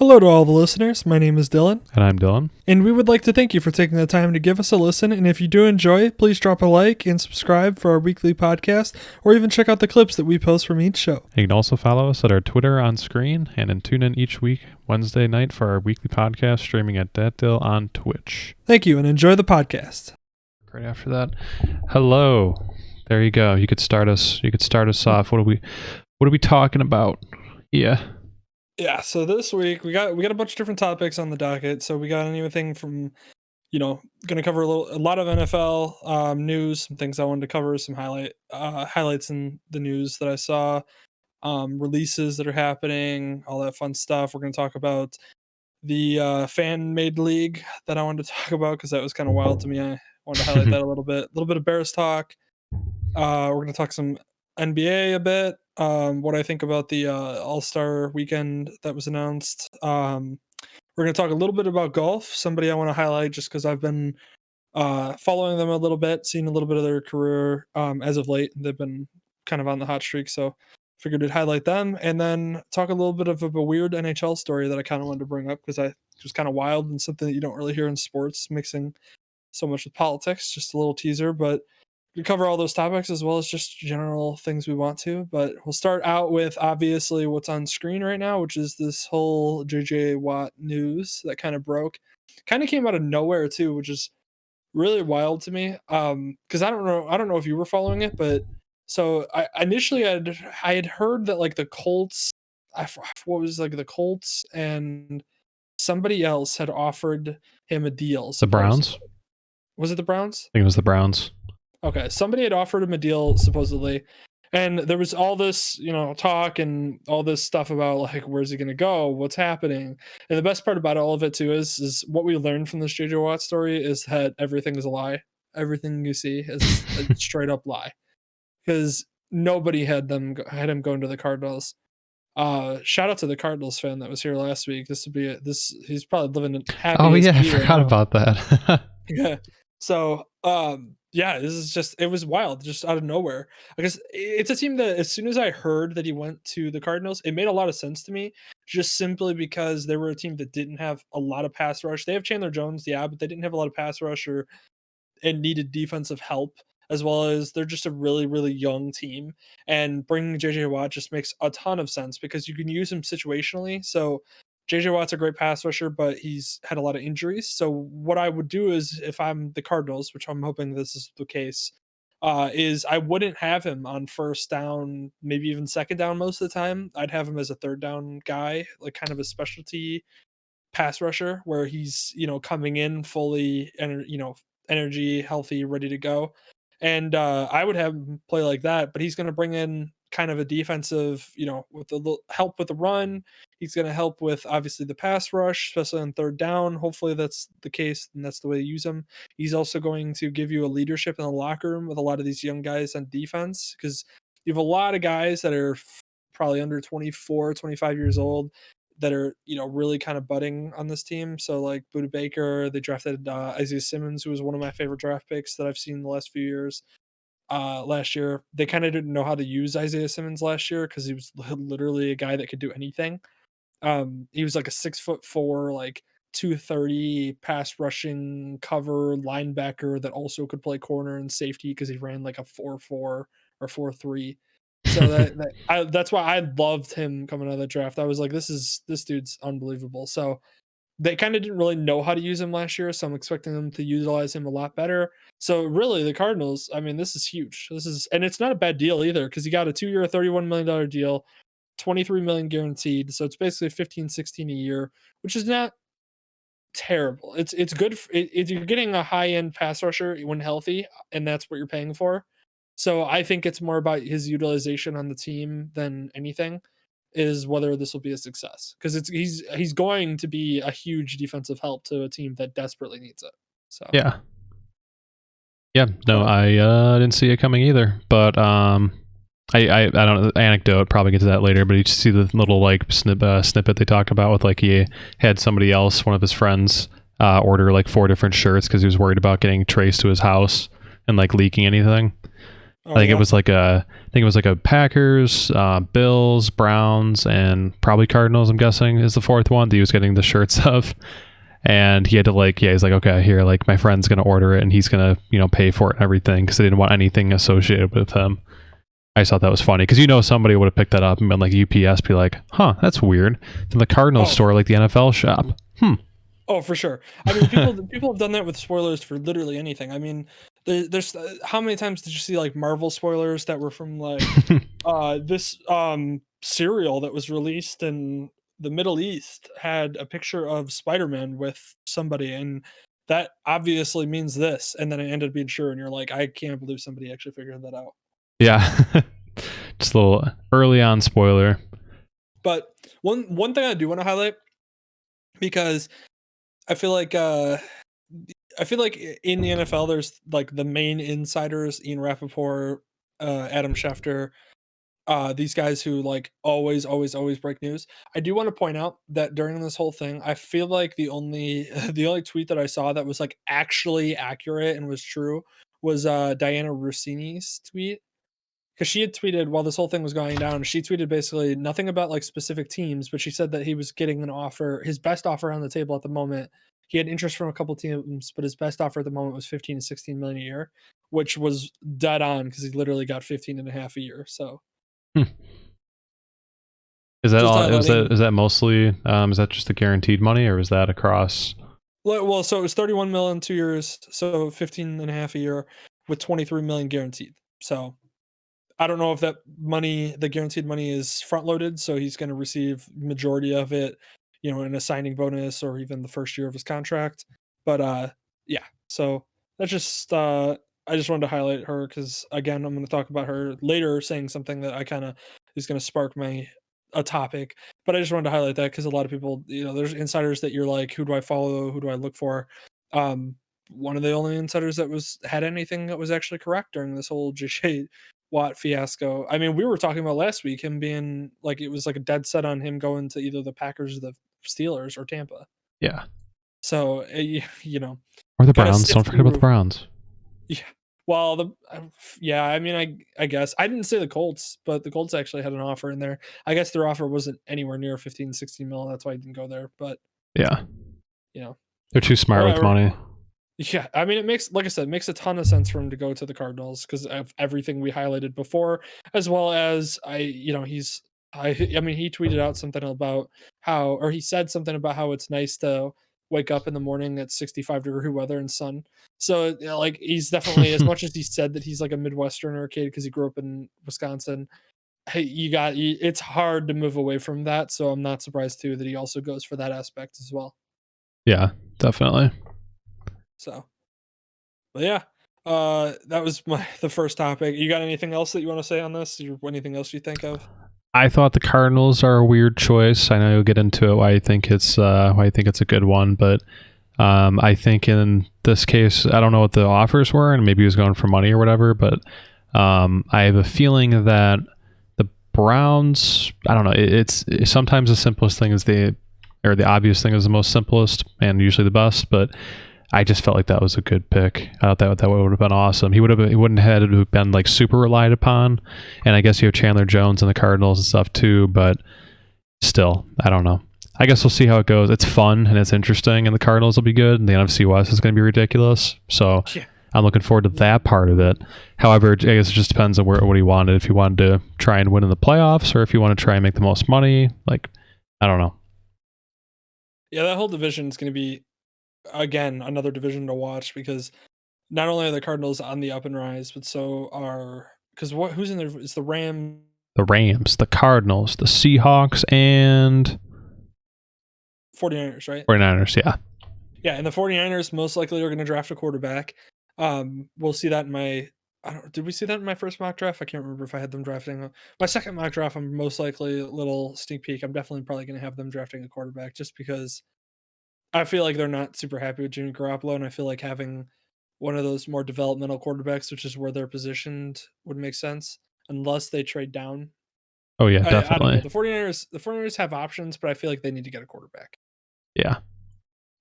Hello to all the listeners. My name is Dylan. And I'm Dylan. And we would like to thank you for taking the time to give us a listen. And if you do enjoy it, please drop a like and subscribe for our weekly podcast, or even check out the clips that we post from each show. You can also follow us at our Twitter on screen and then tune in each week, Wednesday night, for our weekly podcast streaming at Dat Dill on Twitch. Thank you and enjoy the podcast. Right after that, hello. There you go. You could start us off. What are we talking about? Yeah, so this week we got a bunch of different topics on the docket. So we got anything from, going to cover a lot of NFL news, some things I wanted to cover, some highlights in the news that I saw, releases that are happening, all that fun stuff. We're going to talk about the fan-made league that I wanted to talk about because that was kind of wild to me. I wanted to highlight that a little bit of Bears talk. We're going to talk some NBA a bit. What I think about the All-Star weekend that was announced. We're going to talk a little bit about golf. Somebody I want to highlight just because I've been following them a little bit, seeing a little bit of their career as of late. They've been kind of on the hot streak, so figured I'd highlight them. And then talk a little bit of a weird NHL story that I kind of wanted to bring up because it was kind of wild and something that you don't really hear in sports, mixing so much with politics. Just a little teaser, but we cover all those topics as well as just general things we want to. But we'll start out with obviously what's on screen right now, which is this whole JJ Watt news that kind of broke. Kind of came out of nowhere too, which is really wild to me. Because I don't know if you were following it, but so I initially I had heard that like the Colts, the Colts and somebody else had offered him a deal. The Browns? Was it the Browns? I think it was the Browns. Okay, somebody had offered him a deal supposedly, and there was all this, talk and all this stuff about like where's he going to go, what's happening, and the best part about all of it too is what we learned from this JJ Watt story is that everything is a lie. Everything you see is a straight up lie, because nobody had him going to the Cardinals. Shout out to the Cardinals fan that was here last week. He's probably living happy. Oh yeah, I forgot about that. Yeah. So, it was wild, just out of nowhere. Because it's a team that as soon as I heard that he went to the Cardinals, it made a lot of sense to me, just simply because they were a team that didn't have a lot of pass rush. They have Chandler Jones, yeah, but they didn't have a lot of pass rush and needed defensive help, as well as they're just a really, really young team. And bringing JJ Watt just makes a ton of sense because you can use him situationally. So JJ Watt's a great pass rusher, but he's had a lot of injuries. So what I would do is, if I'm the Cardinals, which I'm hoping this is the case, is I wouldn't have him on first down, maybe even second down most of the time. I'd have him as a third down guy, like kind of a specialty pass rusher where he's, coming in fully and, energy, healthy, ready to go. And I would have him play like that, but he's going to bring in kind of a defensive, with a little help with the run. He's going to help with obviously the pass rush, especially on third down. Hopefully that's the case and that's the way to use him. He's also going to give you a leadership in the locker room with a lot of these young guys on defense, because you have a lot of guys that are probably under 24, 25 years old that are, really kind of budding on this team. So like Budda Baker, they drafted Isaiah Simmons, who was one of my favorite draft picks that I've seen in the last few years. Last year, they kind of didn't know how to use Isaiah Simmons last year because he was literally a guy that could do anything. He was like a 6'4", like 230 pass rushing cover linebacker that also could play corner and safety because he ran like a 4.4 or 4.3. So that's why I loved him coming out of the draft. I was like, this dude's unbelievable. So they kind of didn't really know how to use him last year, so I'm expecting them to utilize him a lot better. So really, the Cardinals, I mean, this is huge. And it's not a bad deal either, because you got a 2-year, $31 million deal, $23 million guaranteed. So it's basically 15, 16 a year, which is not terrible. It's good. You're getting a high-end pass rusher when healthy, and that's what you're paying for. So I think it's more about his utilization on the team than anything, is whether this will be a success, because he's going to be a huge defensive help to a team that desperately needs it. So no, I didn't see it coming either, but I don't know, anecdote, probably get to that later, but you just see the little like snippet they talked about with like he had somebody else, one of his friends, order like 4 different shirts because he was worried about getting traced to his house and like leaking anything. Oh yeah. I think it was like a Packers, Bills, Browns, and probably Cardinals. I'm guessing is the fourth one that he was getting the shirts of, and he had to like, yeah, he's like, okay, here, like my friend's gonna order it, and he's gonna pay for it and everything because they didn't want anything associated with him. I just thought that was funny because somebody would have picked that up and been like UPS, be like, huh, that's weird. Then the Cardinals Oh, store, like the NFL shop. oh, for sure. I mean, people have done that with spoilers for literally anything. I mean, there's how many times did you see like Marvel spoilers that were from like this cereal that was released in the Middle East had a picture of Spider-Man with somebody, and that obviously means this, and then it ended up being true, and you're like, I can't believe somebody actually figured that out. Yeah, just a little early on spoiler. But one thing I do want to highlight, because I feel like in the NFL there's like the main insiders, Ian Rappaport, Adam Schefter, these guys who like always break news. I do want to point out that during this whole thing, I feel like the only the only tweet that I saw that was like actually accurate and was true was Diana Rossini's tweet, because she had tweeted while this whole thing was going down. She tweeted basically nothing about like specific teams, but she said that he was getting an offer, his best offer on the table at the moment. He had interest from a couple teams, but his best offer at the moment was 15 to 16 million a year, which was dead on because he literally got 15 and a half a year. So Hmm. Is that just all? highlighting. Is that mostly? Is that just the guaranteed money, or is that across? Well, so it was 31 million 2 years, so 15 and a half a year with 23 million guaranteed. So I don't know if that money, the guaranteed money, is front loaded, so he's going to receive majority of it, in a signing bonus or even the first year of his contract. But yeah, so that's just I just wanted to highlight her because again, I'm going to talk about her later, saying something that I kind of is going to spark my a topic. But I just wanted to highlight that because a lot of people, there's insiders that you're like, who do I follow? Who do I look for? Um, One of the only insiders that had anything that was actually correct during this whole JJ Watt fiasco. I mean, we were talking about last week him being like, it was like a dead set on him going to either the Packers or the Steelers or Tampa. Yeah, So or the got to Browns. Don't sift forget about the through. Browns. Yeah. Well, yeah, I mean, I guess I didn't say the Colts, but the Colts actually had an offer in there. I guess their offer wasn't anywhere near 15, 16 mil. That's why I didn't go there. But Yeah, you know, they're too smart with whatever. money. Yeah, I mean, it makes, like I said, it makes a ton of sense for him to go to the Cardinals because of everything we highlighted before, as well as I mean, he tweeted out something about how, or he said something about how it's nice to wake up in the morning at 65-degree weather and sun. So, like, he's definitely, as much as he said that he's like a Midwesterner kid because he grew up in Wisconsin. Hey, it's hard to move away from that. So I'm not surprised too that he also goes for that aspect as well. Yeah, definitely. So. But yeah, that was the first topic. You got anything else that you want to say on this? Anything else you think of? I thought the Cardinals are a weird choice. I know you'll get into it why I think it's a good one, but I think in this case, I don't know what the offers were, and maybe he was going for money or whatever. But I have a feeling that the Browns, I don't know. It's sometimes the simplest thing is the obvious thing is the most simplest and usually the best, but I just felt like that was a good pick. I thought that would have been awesome. He wouldn't have had to have been like super relied upon, and I guess you have Chandler Jones and the Cardinals and stuff too. But still, I don't know. I guess we'll see how it goes. It's fun and it's interesting, and the Cardinals will be good, and the NFC West is going to be ridiculous. So Yeah. I'm looking forward to that part of it. However, I guess it just depends on what he wanted. If he wanted to try and win in the playoffs, or if you want to try and make the most money. Like, I don't know. Yeah, that whole division is going to be, again, another division to watch because not only are the Cardinals on the up and rise, but so are, because who's in there? It's the Rams. The Rams, the Cardinals, the Seahawks, and 49ers, right? 49ers. Yeah. Yeah, and the 49ers most likely are going to draft a quarterback. We'll see that in my. Did we see that in my first mock draft? I can't remember if I had them drafting. My second mock draft, I'm most likely, a little sneak peek, I'm definitely probably going to have them drafting a quarterback just because I feel like they're not super happy with Jimmy Garoppolo, and I feel like having one of those more developmental quarterbacks, which is where they're positioned, would make sense unless they trade down. Oh yeah, I don't know. definitely. The 49ers have options, but I feel like they need to get a quarterback. Yeah.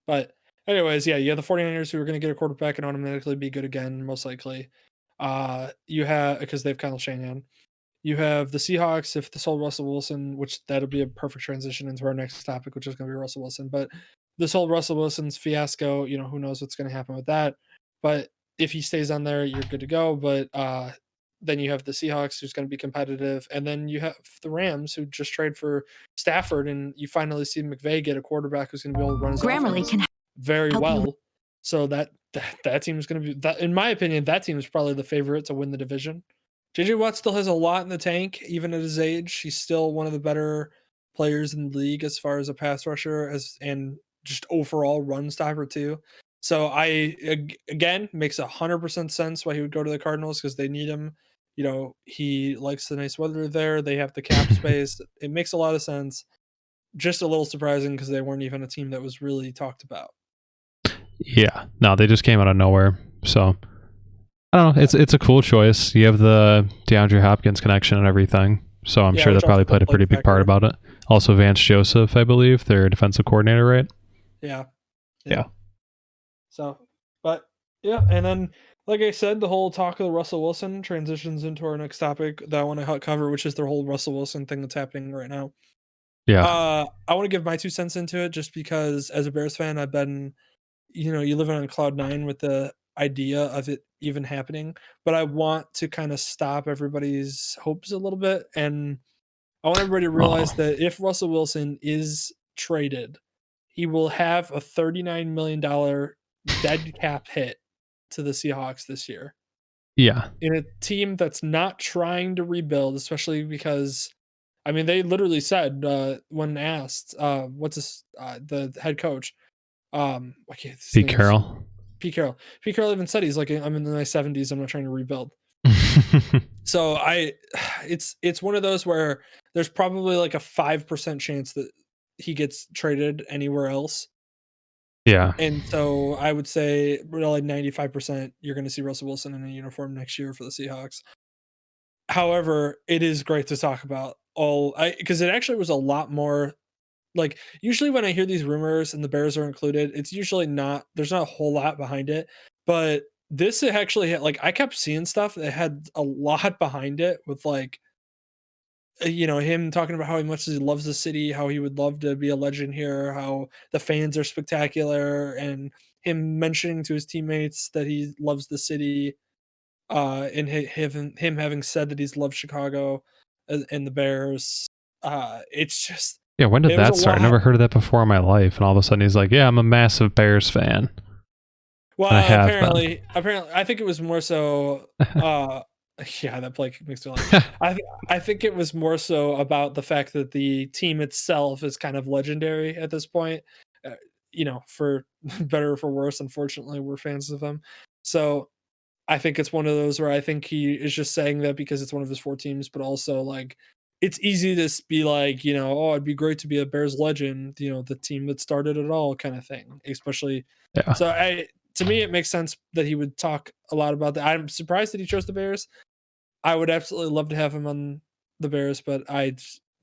But anyways, yeah, you have the 49ers who are going to get a quarterback and automatically be good again, most likely. You have because they have Kyle Shanahan. You have the Seahawks if this whole Russell Wilson, which that'll be a perfect transition into our next topic, which is going to be Russell Wilson. But this whole Russell Wilson's fiasco, who knows what's going to happen with that. But if he stays on there, you're good to go. But then you have the Seahawks, who's going to be competitive, and then you have the Rams, who just trade for Stafford, and you finally see McVay get a quarterback who's going to be able to run his Grammarly offense can very help you. well. So that team is going to be that. In my opinion, that team is probably the favorite to win the division. JJ Watt still has a lot in the tank, even at his age. He's still one of the better players in the league as far as a pass rusher and just overall run stopper too. So again makes 100% sense why he would go to the Cardinals because they need him. He likes the nice weather there. They have the cap space. It makes a lot of sense. Just a little surprising because they weren't even a team that was really talked about. Yeah, no, they just came out of nowhere. So I don't know. It's a cool choice. You have the DeAndre Hopkins connection and everything. So I'm sure that probably played a pretty big part about it. Also, Vance Joseph, I believe, their defensive coordinator, right? Yeah. Yeah. And then, like I said, the whole talk of the Russell Wilson transitions into our next topic that I want to cover, which is the whole Russell Wilson thing that's happening right now. Yeah. I want to give my 2 cents into it just because as a Bears fan, I've been, you live on cloud 9 with the idea of it even happening, but I want to kind of stop everybody's hopes a little bit. And I want everybody to realize that if Russell Wilson is traded, he will have a $39 million dead cap hit to the Seahawks this year. Yeah. In a team that's not trying to rebuild, especially because they literally said when asked, what's this, the head coach, Pete Carroll. Pete Carroll. Pete Carroll even said he's like, I'm in my 70s. I'm not trying to rebuild. So it's one of those where there's probably like a 5% chance that he gets traded anywhere else. Yeah. And so I would say really 95% you're going to see Russell Wilson in a uniform next year for the Seahawks. However, it is great to talk about because it actually was a lot more like usually when I hear these rumors and the Bears are included, it's usually there's not a whole lot behind it. But this actually had, I kept seeing stuff that had a lot behind it with him talking about how much he loves the city, how he would love to be a legend here, how the fans are spectacular, and him mentioning to his teammates that he loves the city, and him having said that he's loved Chicago and the Bears. It's just Yeah, when did it was that a start? I lot. never heard of that before in my life, and all of a sudden he's like, "Yeah, I'm a massive Bears fan." Well, I have apparently, I think it was more so. Yeah, that play makes me laugh. I think it was more so about the fact that the team itself is kind of legendary at this point. For better or for worse, unfortunately, we're fans of them. So I think it's one of those where I think he is just saying that because it's one of his 4 teams, but also it's easy to be like, oh, it'd be great to be a Bears legend, the team that started it all kind of thing, especially. Yeah. So to me, it makes sense that he would talk a lot about that. I'm surprised that he chose the Bears. I would absolutely love to have him on the Bears, but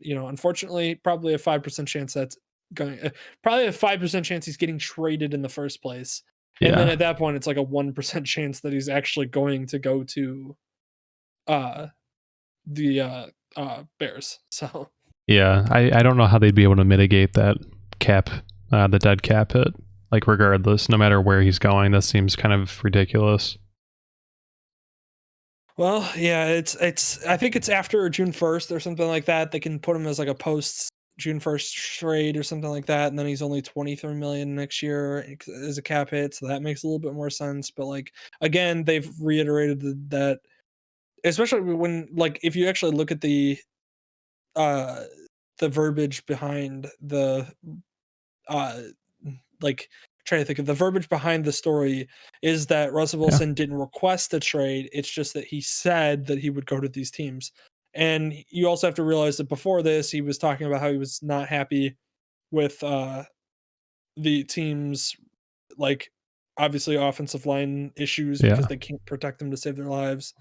unfortunately, probably a 5% chance that's going, probably a 5% chance he's getting traded in the first place. And then at that point, it's like a 1% chance that he's actually going to go to the Bears. So Yeah, I don't know how they'd be able to mitigate that cap, the dead cap hit. Like regardless, no matter where he's going, that seems kind of ridiculous. Well, yeah, it's I think it's after June 1st or something like that. They can put him as like a post June 1st trade or something like that, and then he's only 23 million next year as a cap hit, so that makes a little bit more sense. But again, they've reiterated that especially when if you actually look at uh the verbiage behind the uh trying to think of the verbiage behind the story is that Russell Wilson didn't request a trade. It's just that he said that he would go to these teams. And you also have to realize that before this, he was talking about how he was not happy with the team's obviously offensive line issues because they can't protect them to save their lives.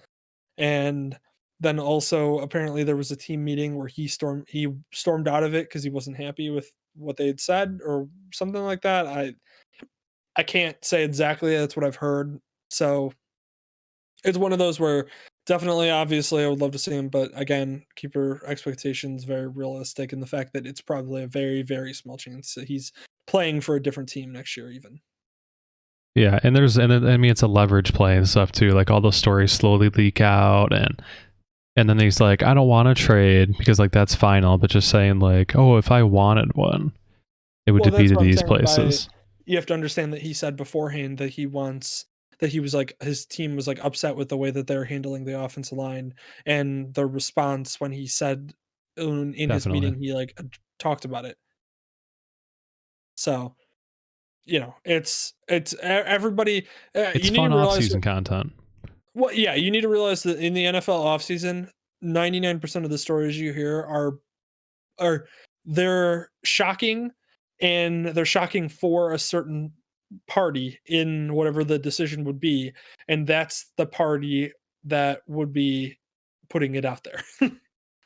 And then also apparently there was a team meeting where he stormed out of it because he wasn't happy with what they had said or something like that. I can't say exactly. That's what I've heard. So it's one of those where definitely, obviously, I would love to see him, but again, keep your expectations very realistic in the fact that it's probably a very, very small chance that he's playing for a different team next year, even. Yeah, and I mean it's a leverage play and stuff too. Like all those stories slowly leak out, and then he's like, I don't want to trade because like that's final, but just saying like, oh, if I wanted one, it would Well, that's defeat what I'm these saying by places. you have to understand that he said beforehand that he was like his team was like upset with the way that they're handling the offensive line and the response when he said in his Definitely, meeting he like talked about it. So, everybody it's you need to fun realize off-season content. well, yeah, you need to realize that in the NFL offseason, 99% of the stories you hear are they're shocking and they're shocking for a certain party in whatever the decision would be, and that's the party that would be putting it out there.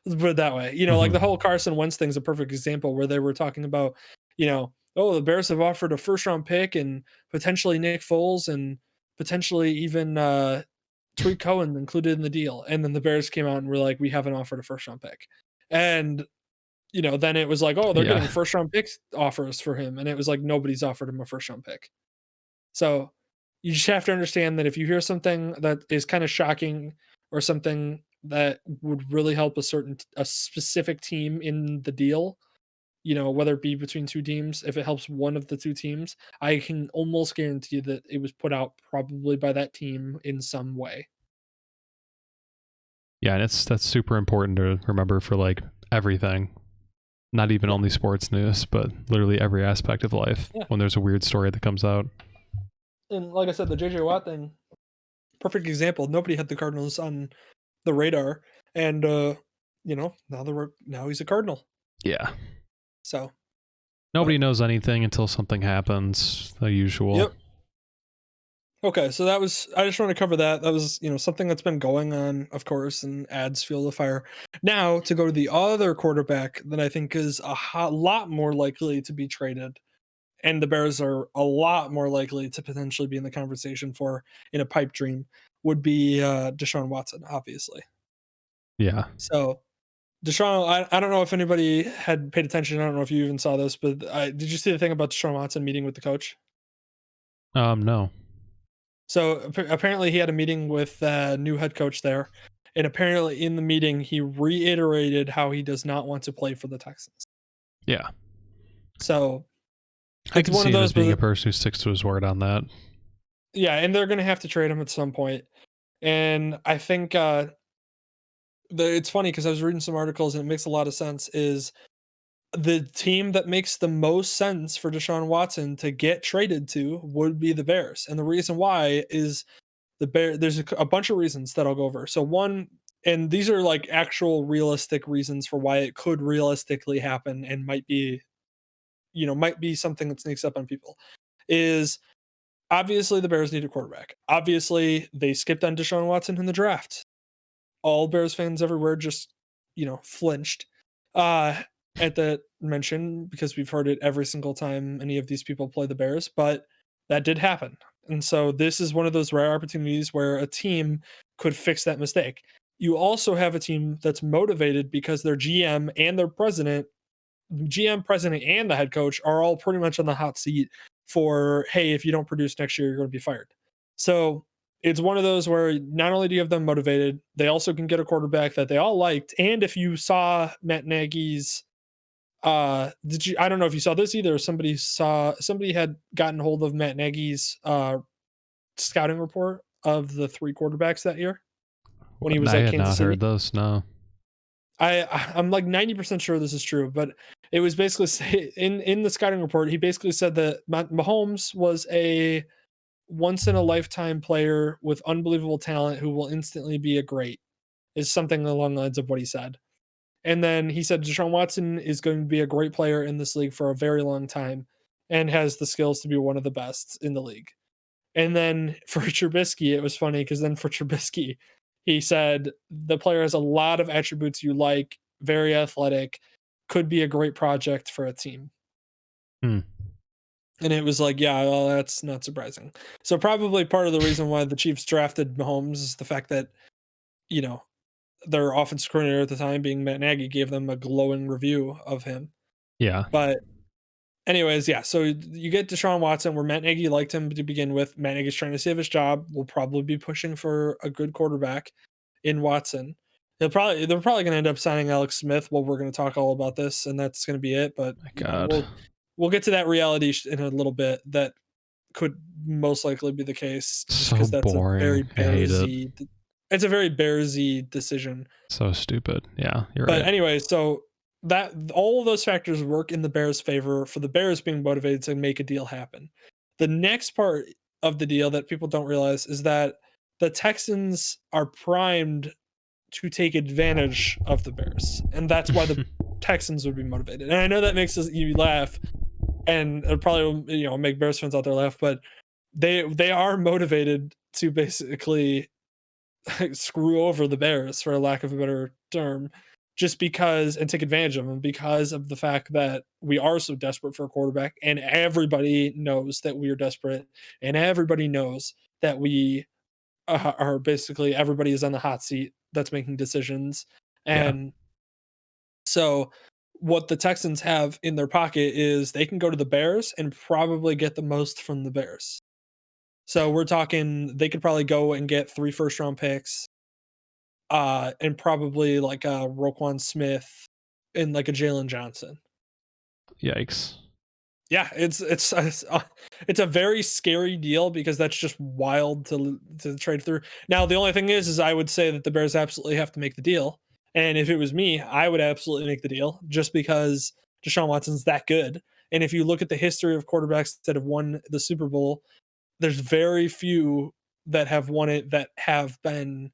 Let's put it that way. Like the Hmm. whole Carson Wentz thing's a perfect example where they were talking about, oh, the Bears have offered a first round pick and potentially Nick Foles and potentially even Tariq Cohen included in the deal. And then the Bears came out and were like, we haven't offered a first round pick. And then it was like, oh, they're Yeah, getting first round pick offers for him. And it was like nobody's offered him a first round pick. So you just have to understand that if you hear something that is kind of shocking or something that would really help a specific team in the deal, whether it be between two teams, if it helps one of the two teams, I can almost guarantee that it was put out probably by that team in some way. yeah, and that's super important to remember for like everything. Not even Yeah. only sports news, but literally every aspect of life. Yeah. When there's a weird story that comes out. And like I said, the JJ Watt thing, perfect example. Nobody had the Cardinals on the radar. And now he's a Cardinal. Yeah. So Nobody but knows anything until something happens, the usual. yep. Okay, so I just want to cover that. That was, something that's been going on, of course, and adds fuel to the fire. Now, to go to the other quarterback that I think is lot more likely to be traded, and the Bears are a lot more likely to potentially be in the conversation for in a pipe dream, would be Deshaun Watson, obviously. Yeah. So, Deshaun, I don't know if anybody had paid attention. I don't know if you even saw this, but did you see the thing about Deshaun Watson meeting with the coach? No. So apparently, he had a meeting with the new head coach there, and apparently, in the meeting, he reiterated how he does not want to play for the Texans. Yeah. So I it's can one see of him as those, being a but person who sticks to his word on that. yeah, and they're going to have to trade him at some point. And I think it's funny because I was reading some articles, and it makes a lot of sense. Is the team that makes the most sense for Deshaun Watson to get traded to would be the Bears, and the reason why is there's a bunch of reasons that I'll go over. So one, and these are like actual realistic reasons for why it could realistically happen and might be something that sneaks up on people, is obviously the Bears need a quarterback. Obviously, they skipped on Deshaun Watson in the draft. All Bears fans everywhere just, flinched uh at that mention because we've heard it every single time any of these people play the Bears, but that did happen. And so this is one of those rare opportunities where a team could fix that mistake. You also have a team that's motivated because their GM, president, and the head coach are all pretty much on the hot seat for, hey, if you don't produce next year, you're going to be fired. So it's one of those where not only do you have them motivated, they also can get a quarterback that they all liked. And if you saw Matt Nagy's, I don't know if you saw this either. Somebody had gotten hold of Matt Nagy's scouting report of the three quarterbacks that year when he was I at had Kansas not heard City. this. No. I'm like 90% sure this is true, but it was basically in the scouting report, he basically said that Mahomes was a once in a lifetime player with unbelievable talent who will instantly be a great, is something along the lines of what he said. And then he said Deshaun Watson is going to be a great player in this league for a very long time and has the skills to be one of the best in the league. And then for Trubisky, it was funny because then for Trubisky, he said the player has a lot of attributes you like, very athletic, could be a great project for a team. Hmm. And it was like, yeah, well, that's not surprising. So probably part of the reason why the Chiefs drafted Mahomes is the fact that, you know, their offensive coordinator at the time, being Matt Nagy, gave them a glowing review of him. Yeah. But anyways, yeah, so you get Deshaun Watson, where Matt Nagy liked him to begin with. Matt Nagy's trying to save his job. Will probably be pushing for a good quarterback in Watson. They're probably going to end up signing Alex Smith. Well, we're going to talk all about this, and that's going to be it. But My you know, God. we'll get to that reality in a little bit. That could most likely be the case, just So because that's a very boring. I hate it. Bearsy. It's a very Bearsy decision. So stupid. Yeah, you're But right. anyway, so that all of those factors work in the Bears' favor for the Bears being motivated to make a deal happen. The next part of the deal that people don't realize is that the Texans are primed to take advantage of the Bears, and that's why the Texans would be motivated. And I know that makes you laugh, and it probably make Bears fans out there laugh, but they are motivated to basically screw over the Bears, for a lack of a better term, just because, and take advantage of them, because of the fact that we are so desperate for a quarterback, and everybody knows that we are desperate, and everybody knows that we are basically, everybody is on the hot seat that's making decisions. Yeah. And so what the Texans have in their pocket is they can go to the Bears and probably get the most from the Bears. So we're talking they could probably go and get 3 first round picks, and probably like a Roquan Smith and like a Jalen Johnson. Yikes. Yeah, it's a very scary deal, because that's just wild to trade through. Now, the only thing is I would say that the Bears absolutely have to make the deal, and if it was me, I would absolutely make the deal, just because Deshaun Watson's that good. And if you look at the history of quarterbacks that have won the Super Bowl, there's very few that have won it that have been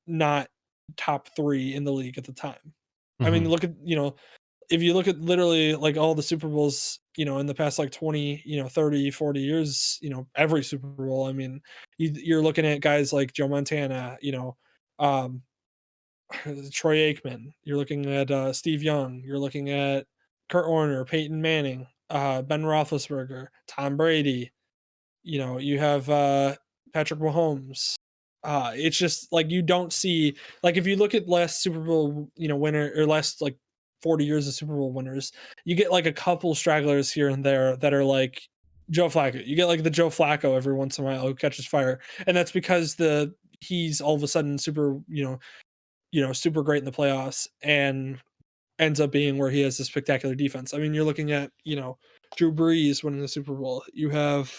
not top 3 in the league at the time. I mean, Hmm. look at, if you look at literally like all the Super Bowls, in the past like 20, 30, 40 years, every Super Bowl, I mean, you're looking at guys like Joe Montana, um, Troy Aikman, you're looking at Steve Young, you're looking at Kurt Warner, Peyton Manning, Ben Roethlisberger, Tom Brady, you have Patrick Mahomes. It's just like you don't see, like, if you look at last Super Bowl, winner, or last like 40 years of Super Bowl winners, you get like a couple stragglers here and there that are like Joe Flacco. You get like the Joe Flacco every once in a while who catches fire, and that's because he's all of a sudden super, super great in the playoffs, and ends up being where he has a spectacular defense. I mean, you're looking at, Drew Brees winning the Super Bowl. You have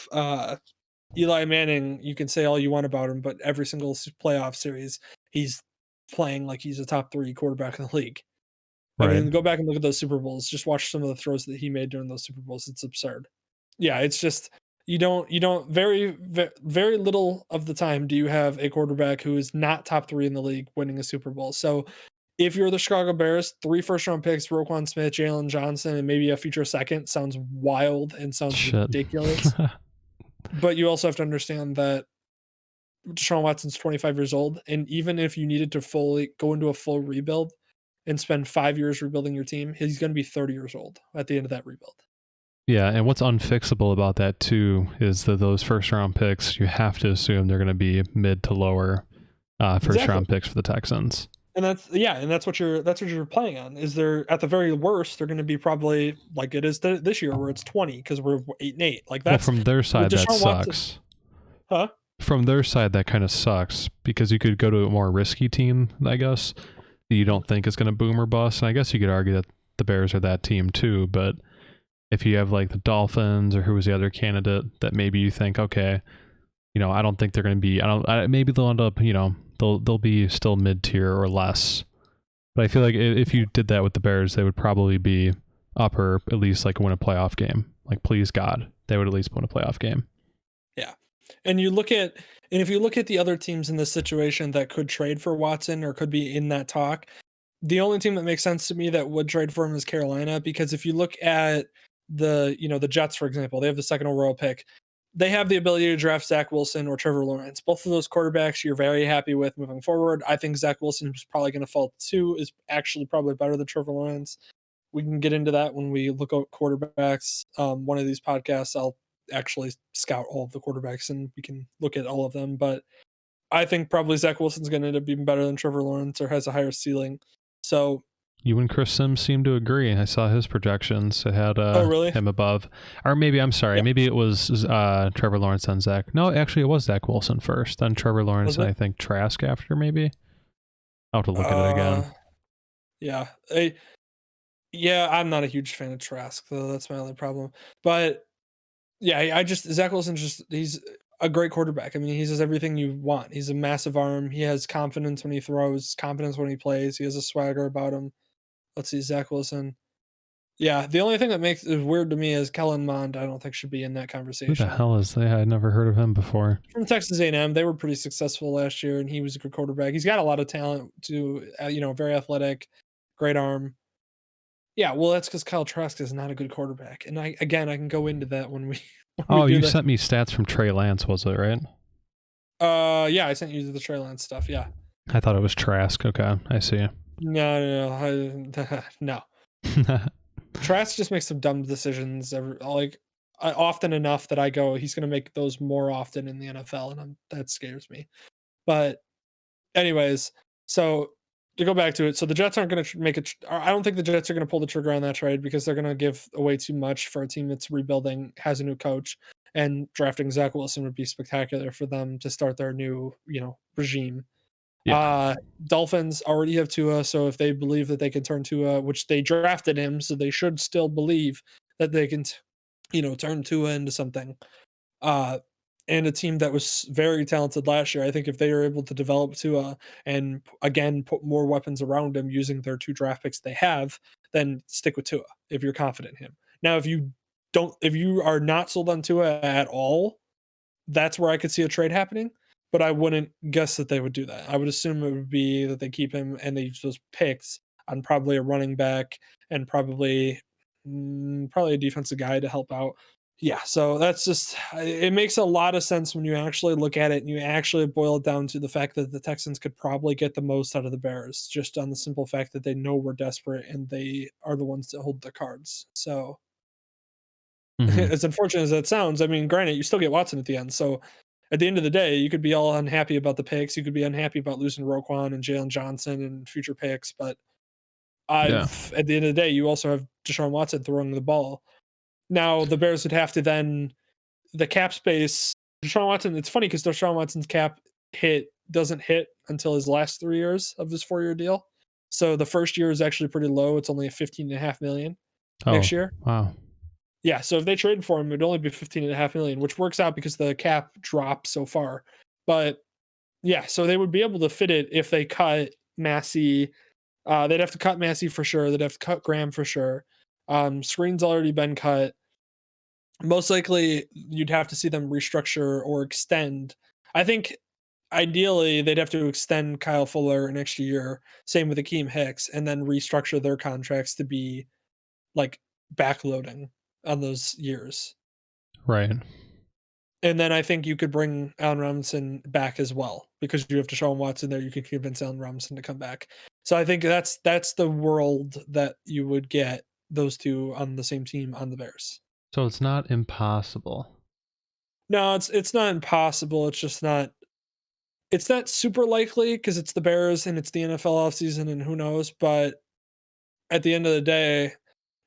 Eli Manning. You can say all you want about him, but every single playoff series, he's playing like he's a top 3 quarterback in the league. I Right. mean, go back and look at those Super Bowls. Just watch some of the throws that he made during those Super Bowls. It's absurd. Yeah, it's just you don't very little of the time do you have a quarterback who is not top 3 in the league winning a Super Bowl. So if you're the Chicago Bears, 3 first round picks, Roquan Smith, Jalen Johnson, and maybe a future second sounds wild and sounds Shit. ridiculous. But you also have to understand that Deshaun Watson's 25 years old, and even if you needed to fully go into a full rebuild and spend 5 years rebuilding your team, he's going to be 30 years old at the end of that rebuild. Yeah, and what's unfixable about that too is that those first round picks, you have to assume they're going to be mid to lower first round picks for the Texans. And that's what you're playing on. Is they're at the very worst, they're going to be probably like it is this year, where it's 20 because we're 8-8. Like Well, that's from their with side, that Deshaun Watson, sucks. huh? From their side, that kind of sucks because you could go to a more risky team, I guess, that you don't think is going to boom or bust. And I guess you could argue that the Bears are that team too, but if you have like the Dolphins, or who was the other candidate that maybe you think, okay, I don't think they're going to be, maybe they'll end up, they'll be still mid tier or less. But I feel like if you did that with the Bears, they would probably be upper, at least like win a playoff game. Like, please God, they would at least win a playoff game. Yeah. And if you look at the other teams in this situation that could trade for Watson or could be in that talk, the only team that makes sense to me that would trade for him is Carolina, because if you look at the Jets, for example, they have the second overall pick. They have the ability to draft Zach Wilson or Trevor Lawrence. Both of those quarterbacks you're very happy with moving forward. I think Zach Wilson is probably going to fall to 2, is actually probably better than Trevor Lawrence. we can get into that when we look at quarterbacks. One of these podcasts, I'll actually scout all of the quarterbacks and we can look at all of them. But I think probably Zach Wilson's going to end up being better than Trevor Lawrence or has a higher ceiling. So, You and Chris Sims seem to agree. I saw his projections. It had oh really? him above. Or maybe, I'm sorry, Yeah. maybe it was Trevor Lawrence and Zach. No, actually, it was Zach Wilson first, then Trevor Lawrence, Was and it? I think Trask after, maybe. I'll have to look at it again. Yeah. Yeah, I'm not a huge fan of Trask, though. That's my only problem. But yeah, I just Zach Wilson he's a great quarterback. I mean, he has everything you want. He's a massive arm. He has confidence when he throws, confidence when he plays. He has a swagger about him. Let's see, Zach Wilson. Yeah, the only thing that makes it weird to me is Kellen Mond. I don't think should be in that Who the conversation. hell is that? I'd never heard of him before. From Texas A&M, they were pretty successful last year, and he was a good quarterback. He's got a lot of talent to, very athletic, great arm. Yeah, well, that's because Kyle Trask is not a good quarterback, and I can go into that when we when we Oh, do you the. sent me stats from Trey Lance, was it, right? Yeah, I sent you the Trey Lance stuff. Yeah, I thought it was Trask. Okay, I see. no. Trask just makes some dumb decisions, often enough that I go, he's going to make those more often in the NFL, and that scares me. But anyways, so to go back to it, so the Jets aren't going to make it. I don't think the Jets are going to pull the trigger on that trade because they're going to give away too much for a team that's rebuilding, has a new coach, and drafting Zach Wilson would be spectacular for them to start their new, regime. Yeah. Dolphins already have Tua, so if they believe that they can turn Tua, which they drafted him, so they should still believe that they can, turn Tua into something. Uh, and a team that was very talented last year. I think if they are able to develop Tua and again put more weapons around him using their 2 draft picks they have, then stick with Tua if you're confident in him. Now, if you are not sold on Tua at all, that's where I could see a trade happening. But I wouldn't guess that they would do that. I would assume it would be that they keep him and they use those picks on probably a running back and probably a defensive guy to help out. Yeah, so that's just it makes a lot of sense when you actually look at it and you actually boil it down to the fact that the Texans could probably get the most out of the Bears just on the simple fact that they know we're desperate and they are the ones that hold the cards. So Mm-hmm. as unfortunate as that sounds, I mean, granted, you still get Watson at the end. So at the end of the day, you could be all unhappy about the picks. You could be unhappy about losing Roquan and Jalen Johnson and future picks. But Yeah. at the end of the day, you also have Deshaun Watson throwing the ball. Now the Bears would have to then the cap space. Deshaun Watson. It's funny because Deshaun Watson's cap doesn't hit until his last 3 years of his 4-year deal. So the first year is actually pretty low. It's only a 15.5 million Oh, next year. wow. Yeah, so if they traded for him, it'd only be 15.5 million, which works out because the cap dropped so far. But yeah, so they would be able to fit it if they cut Massey. They'd have to cut Massey for sure. They'd have to cut Graham for sure. Screen's already been cut. Most likely, you'd have to see them restructure or extend. I think ideally they'd have to extend Kyle Fuller an extra year. Same with Akeem Hicks, and then restructure their contracts to be like backloading on those years. Right. And then I think you could bring Allen Robinson back as well because you have Deshaun Watson there. You could convince Allen Robinson to come back. So I think that's the world that you would get those two on the same team on the Bears. So it's not impossible. No, it's not impossible. It's not super likely because it's the Bears and it's the NFL offseason and who knows. But at the end of the day,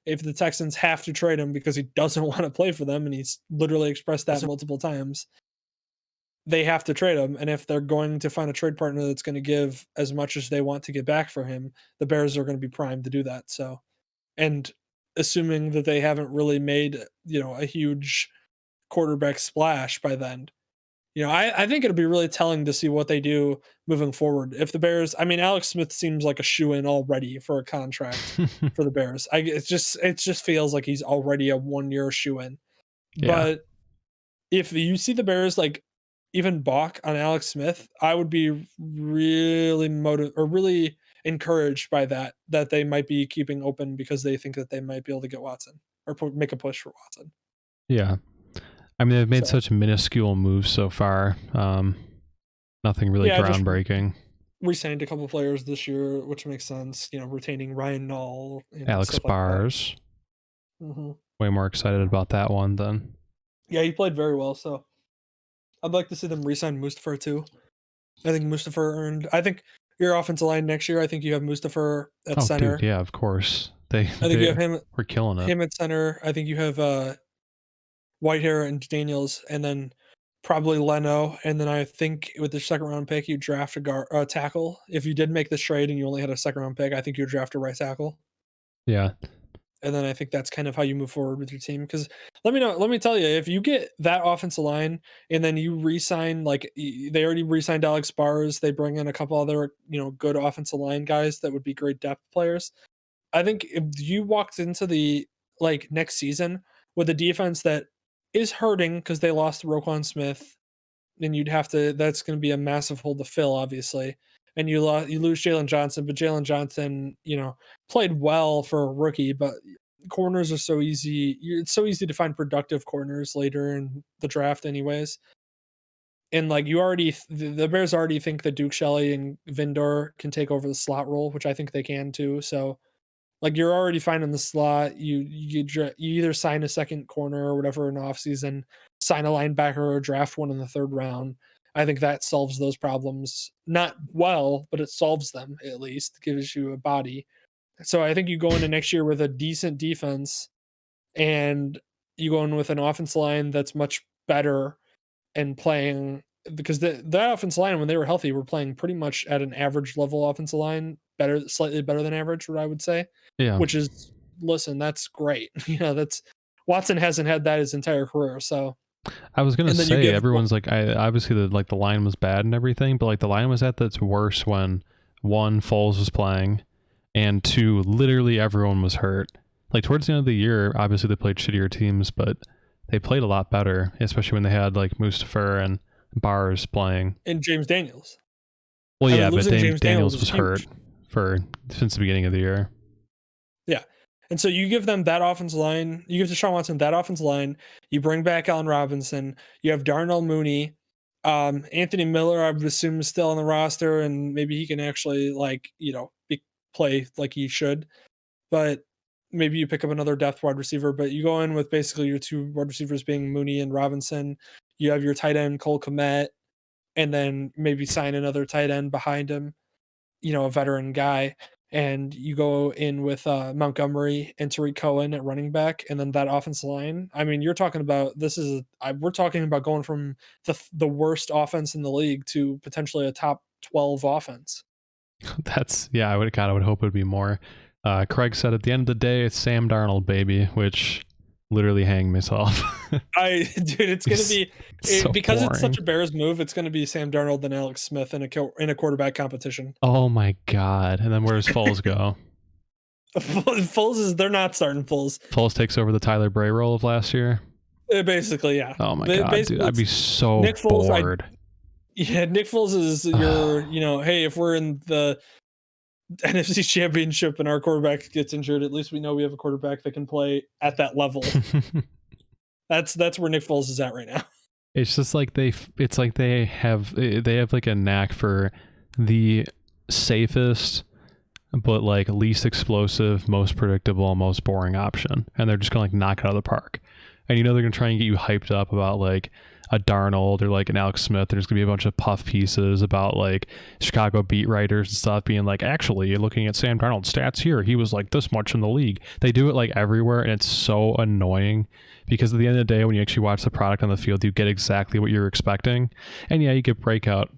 if the Texans have to trade him because he doesn't want to play for them, and he's literally expressed that multiple times, they have to trade him. And if they're going to find a trade partner that's going to give as much as they want to get back for him, the Bears are going to be primed to do that. So, and assuming that they haven't really made, a huge quarterback splash by then, I think it'll be really telling to see what they do moving forward. If the Bears, I mean, Alex Smith seems like a shoe-in already for a contract for the Bears. It just feels like he's already a 1-year shoe-in. Yeah. But if you see the Bears like even balk on Alex Smith, I would be really really encouraged by that they might be keeping open because they think that they might be able to get Watson or make a push for Watson. Yeah. I mean, they've made So such minuscule moves so far. Nothing really yeah, groundbreaking. re-signed a couple players this year, which makes sense. Retaining Ryan Nall and Alex stuff like that. Bars. Hmm. Way more excited about that one than. Yeah, he played very well. So I'd like to see them re-sign Mustafa too. I think Mustafa earned. I think your offensive line next year. I think you have Mustafa at Oh, dude, center. yeah, of course. They I think you they have him were killing it. him at center. I think you have Whitehair and Daniels, and then probably Leno. And then I think with the second round pick, you draft a tackle. If you did make this trade and you only had a second round pick, I think you draft a right tackle. Yeah. And then I think that's kind of how you move forward with your team. Because let me tell you, if you get that offensive line and then you re-sign, like they already re-signed Alex Bars, they bring in a couple other good offensive line guys that would be great depth players. I think if you walked into the next season with a defense that is hurting because they lost Roquan Smith, then you'd have to. That's going to be a massive hole to fill, obviously. And you lose Jalen Johnson, but Jalen Johnson, played well for a rookie. But corners are so easy. It's so easy to find productive corners later in the draft, anyways. And the Bears already think that Duke Shelley and Vindor can take over the slot role, which I think they can too. So you're already fine in the slot. You either sign a second corner or whatever in offseason, sign a linebacker or draft one in the third round. I think that solves those problems. Not well, but it solves them at least, gives you a body. So I think you go into next year with a decent defense and you go in with an offense line that's much better and playing because the offensive line when they were healthy were playing pretty much at an average level offensive line, slightly better than average, what I would say, Yeah. which is listen, that's great. That's Watson hasn't had that his entire career, so I was gonna and then you say give everyone's like, I obviously the line was bad and everything, but the line was at its worst when one, Foles was playing, and two, literally everyone was hurt. Towards the end of the year, obviously they played shittier teams, but they played a lot better, especially when they had Mustafa and Bars playing. and James Daniels. Well, I yeah, mean, but losing James Daniels Daniels was is hurt huge. since the beginning of the year. Yeah. And so you give them that offensive line, you give Deshaun Watson that offensive line, you bring back Allen Robinson, you have Darnell Mooney, Anthony Miller, I would assume is still on the roster, and maybe he can actually play like he should. But maybe you pick up another depth wide receiver, but you go in with basically your two wide receivers being Mooney and Robinson. You have your tight end Cole Kmet, and then maybe sign another tight end behind him, a veteran guy, and you go in with Montgomery and Tariq Cohen at running back, and then that offensive line. I mean, you're talking about we're talking about going from the worst offense in the league to potentially a top 12 offense. That's I would hope it would be more. Craig said at the end of the day, it's Sam Darnold, baby, which literally hang myself. Dude, it's gonna be because boring. it's such a Bears move. It's gonna be Sam Darnold and Alex Smith in a quarterback competition. Oh my god! And then where does Foles go? They're not starting Foles. Foles takes over the Tyler Bray role of last year. Basically, yeah. Oh my god, dude! I'd be so Nick Foles, bored. Nick Foles is hey, if we're in the NFC Championship and our quarterback gets injured, at least we know we have a quarterback that can play at that level. That's where Nick Foles is at right now. It's just they have a knack for the safest but least explosive, most predictable, most boring option, and they're just gonna knock it out of the park. And they're gonna try and get you hyped up about a Darnold or an Alex Smith. There's gonna be a bunch of puff pieces about Chicago beat writers and stuff being actually looking at Sam Darnold's stats here, he was this much in the league. They do it everywhere, and it's so annoying because at the end of the day, when you actually watch the product on the field, you get exactly what you're expecting. And yeah, you get breakout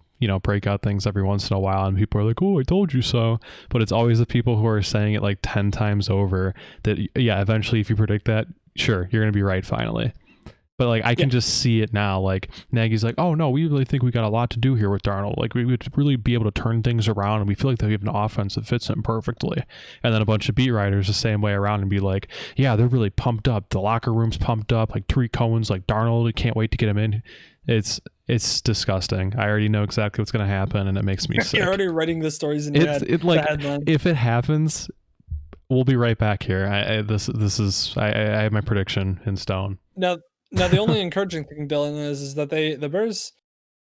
things every once in a while, and people are like, oh, I told you so. But it's always the people who are saying it 10 times over that, yeah, eventually if you predict that, sure, you're going to be right finally. But I can just see it now. Nagy's oh no, we really think we got a lot to do here with Darnold. We would really be able to turn things around, and we feel that we have an offense that fits him perfectly. And then a bunch of beat writers the same way around and be yeah, they're really pumped up. The locker room's pumped up. Tariq Cohen's Darnold, we can't wait to get him in. It's disgusting. I already know exactly what's going to happen, and it makes me sick. You're already writing the stories in your head. If it happens, we'll be right back here. I have my prediction in stone. Now the only encouraging thing, Dylan, is that the Bears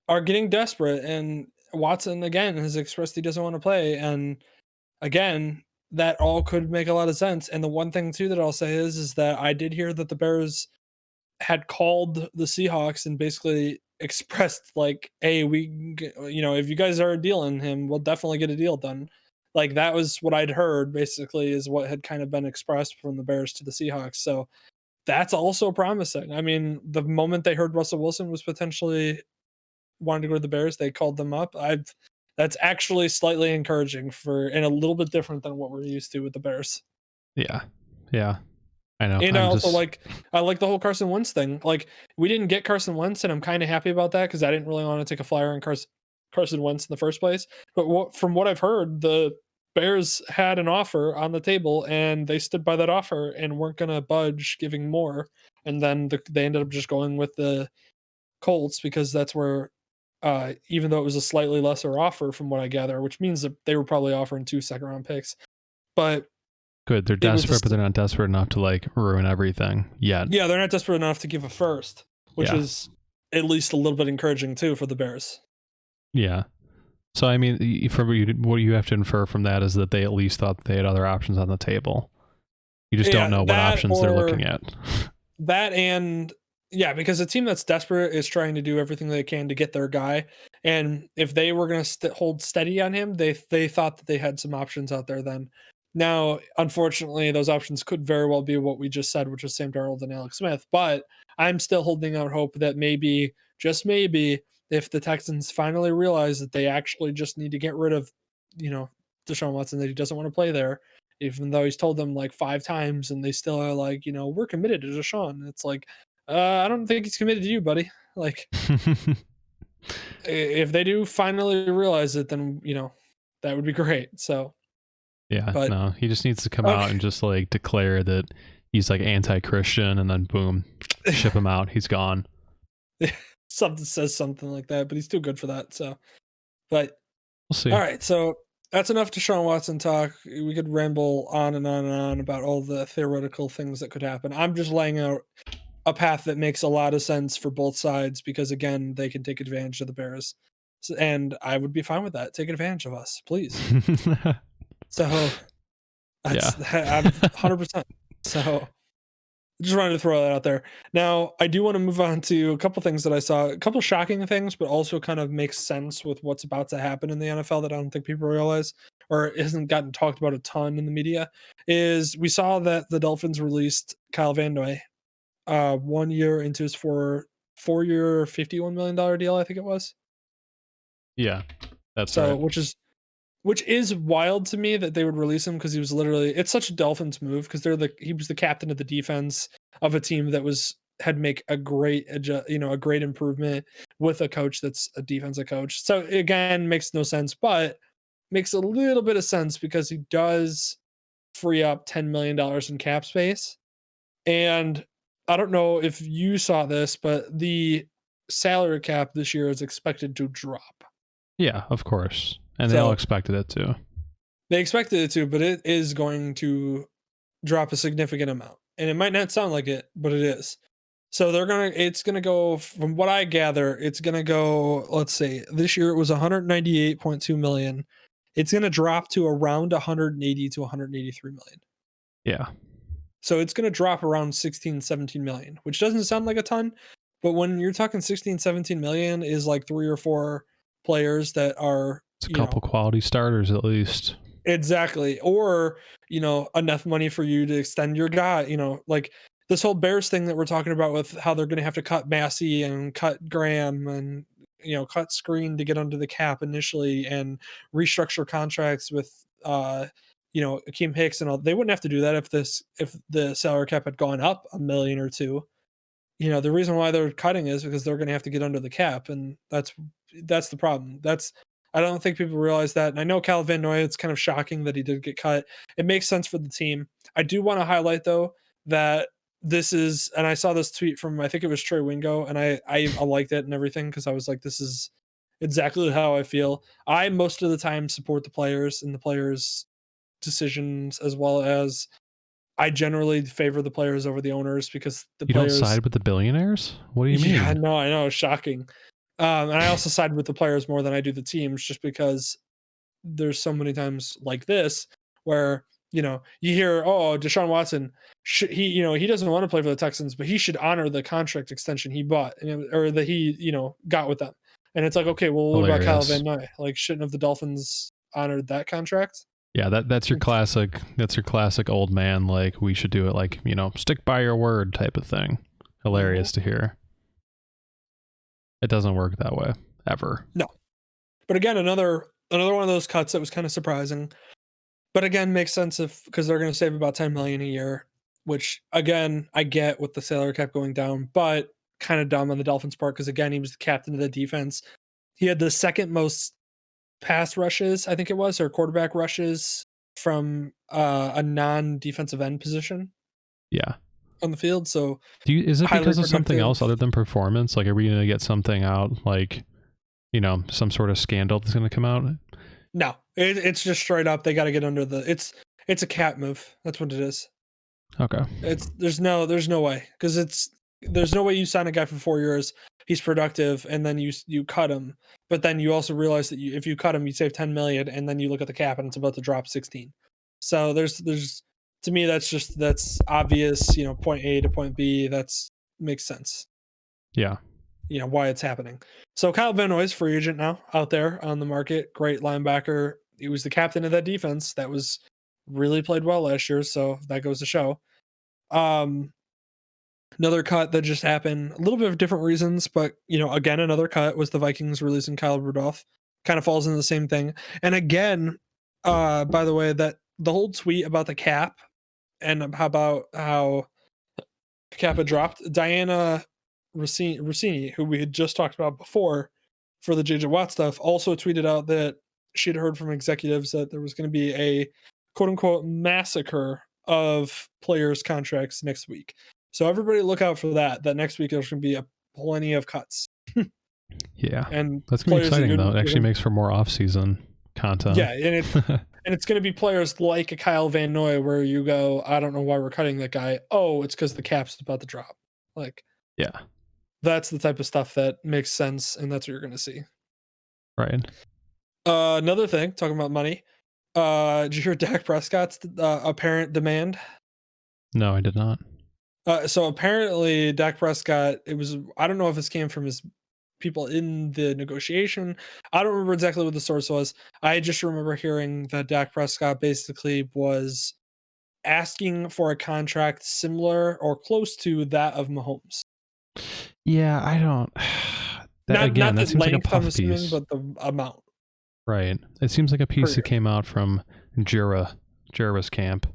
are getting desperate, and Watson again has expressed he doesn't want to play, and again, that all could make a lot of sense. And the one thing too that I'll say is that I did hear that the Bears had called the Seahawks and basically expressed like, "Hey, if you guys are dealing him, we'll definitely get a deal done." Like that was what I'd heard. Basically, is what had kind of been expressed from the Bears to the Seahawks. So that's also promising. I mean, the moment they heard Russell Wilson was potentially wanting to go to the Bears, they called them up. That's actually slightly encouraging for and a little bit different than what we're used to with the Bears. Yeah. Yeah. I know. And I also I like the whole Carson Wentz thing. Like we didn't get Carson Wentz, and I'm kind of happy about that because I didn't really want to take a flyer on Carson Wentz in the first place. But from what I've heard, the Bears had an offer on the table, and they stood by that offer and weren't going to budge, giving more. And then they ended up just going with the Colts because that's where, even though it was a slightly lesser offer from what I gather, which means that they were probably offering 2 second-round picks. But Good. They're it was desperate, just but they're not desperate enough to like ruin everything yet. yeah, they're not desperate enough to give a first, which Yeah. is at least a little bit encouraging too for the Bears. Yeah. So I mean, what you have to infer from that is that they at least thought they had other options on the table. You just don't know what options they're looking at. That and yeah, because a team that's desperate is trying to do everything they can to get their guy. And if they were going to hold steady on him, they thought that they had some options out there then. Now, unfortunately, those options could very well be what we just said, which is Sam Darnold and Alex Smith. But I'm still holding out hope that maybe, just maybe, if the Texans finally realize that they actually just need to get rid of, Deshaun Watson, that he doesn't want to play there, even though he's told them like 5 times and they still are like, we're committed to Deshaun. It's like, I don't think he's committed to you, buddy. Like, if they do finally realize it, then, that would be great. So, yeah, but no, he just needs to come out and just like declare that he's like anti-Christian, and then boom, ship him out. He's gone. Something says something like that, but he's too good for that. So, but we'll see. All right, so that's enough Deshaun Watson talk. We could ramble on and on and on about all the theoretical things that could happen. I'm just laying out a path that makes a lot of sense for both sides because, again, they can take advantage of the Bears. And I would be fine with that. Take advantage of us, please. So I'm 100%. So just wanted to throw that out there. Now, I do want to move on to a couple things that I saw, a couple shocking things, but also kind of makes sense with what's about to happen in the NFL that I don't think people realize or hasn't gotten talked about a ton in the media. Is we saw that the Dolphins released Kyle Van Noy 1 year into his 4-year, $51 million deal, I think it was. Yeah, that's right. Which is wild to me that they would release him because he was literally, it's such a Dolphins move because he was the captain of the defense of a team that had make a great a great improvement with a coach that's a defensive coach. So again, makes no sense, but makes a little bit of sense because he does free up $10 million in cap space. And I don't know if you saw this, but the salary cap this year is expected to drop. Yeah, of course. And they all expected it to. They expected it to, but it is going to drop a significant amount. And it might not sound like it, but it is. So it's gonna go, from what I gather, it's gonna go, let's see, this year it was 198.2 million. It's gonna drop to around 180 to 183 million. Yeah. So it's gonna drop around 16, 17 million, which doesn't sound like a ton, but when you're talking 16, 17 million is like 3 or 4 players that are, it's a couple quality starters at least. Exactly. Or, enough money for you to extend your guy, like this whole Bears thing that we're talking about with how they're going to have to cut Massey and cut Graham and, cut Screen to get under the cap initially and restructure contracts with, Akeem Hicks and all. They wouldn't have to do that if the salary cap had gone up $1 million or $2 million. The reason why they're cutting is because they're going to have to get under the cap. And that's the problem. I don't think people realize that. And I know Kyle Van Noy, it's kind of shocking that he did get cut. It makes sense for the team. I do want to highlight, though, that this is, and I saw this tweet from, I think it was Trey Wingo, and I liked it and everything because I was like, this is exactly how I feel. I, most of the time, support the players and the players' decisions, as well as I generally favor the players over the owners because the players. You don't side with the billionaires? What do you mean? Yeah, no, I know. Shocking. And I also side with the players more than I do the teams, just because there's so many times like this where you hear, oh, Deshaun Watson he doesn't want to play for the Texans, but he should honor the contract extension he bought or that he got with them. And it's like, okay, well, what about Kyle Hilarious. Van Noy? Like, shouldn't have the Dolphins honored that contract? Yeah, that's your classic. That's your classic old man. Like, we should do it. Like, stick by your word type of thing. Hilarious to hear. It doesn't work that way ever. No, but again, another one of those cuts that was kind of surprising. But again, makes sense because they're going to save about $10 million a year, which again I get with the salary cap going down, but kind of dumb on the Dolphins' part because again he was the captain of the defense. He had the second most pass rushes, I think it was, or quarterback rushes from a non-defensive end position. Yeah. On the field, so is it because of something else other productive. than performance? Like, are we going to get something out, like, some sort of scandal that's going to come out? No, it's just straight up. They got to get under the. It's a cat move. That's what it is. Okay. There's no way because there's no way you sign a guy for 4 years. He's productive, and then you cut him, but then you also realize that if you cut him, you save 10 million, and then you look at the cap and it's about to drop 16. So there's to me that's obvious. Point A to point B. That's makes sense. Yeah. Why it's happening. So Kyle Van Noy's free agent now out there on the market. Great linebacker. He was the captain of that defense that was really played well last year. So that goes to show. Another cut that just happened, a little bit of different reasons, but again, another cut was the Vikings releasing Kyle Rudolph. Kind of falls into the same thing. And again, by the way, that the whole tweet about the cap and about how cap had dropped, Diana Rossini, who we had just talked about before for the JJ Watt stuff, also tweeted out that she'd heard from executives that there was going to be a quote unquote massacre of players' contracts next week. So everybody look out for that. That next week there's going to be plenty of cuts. Yeah. And That's going to be exciting, though. It actually makes for more off-season content. Yeah, and it's going to be players like a Kyle Van Noy where you go, I don't know why we're cutting that guy. Oh, it's because the cap's about to drop. Like, yeah. That's the type of stuff that makes sense, and that's what you're going to see. Right. Another thing, talking about money. Did you hear Dak Prescott's apparent demand? No, I did not. So apparently Dak Prescott, I don't know if this came from his people in the negotiation. I don't remember exactly what the source was. I just remember hearing that Dak Prescott basically was asking for a contract similar or close to that of Mahomes. Yeah, I don't. That seems like a puff piece, but the amount. Right. It seems like a piece that came out from Jura's camp.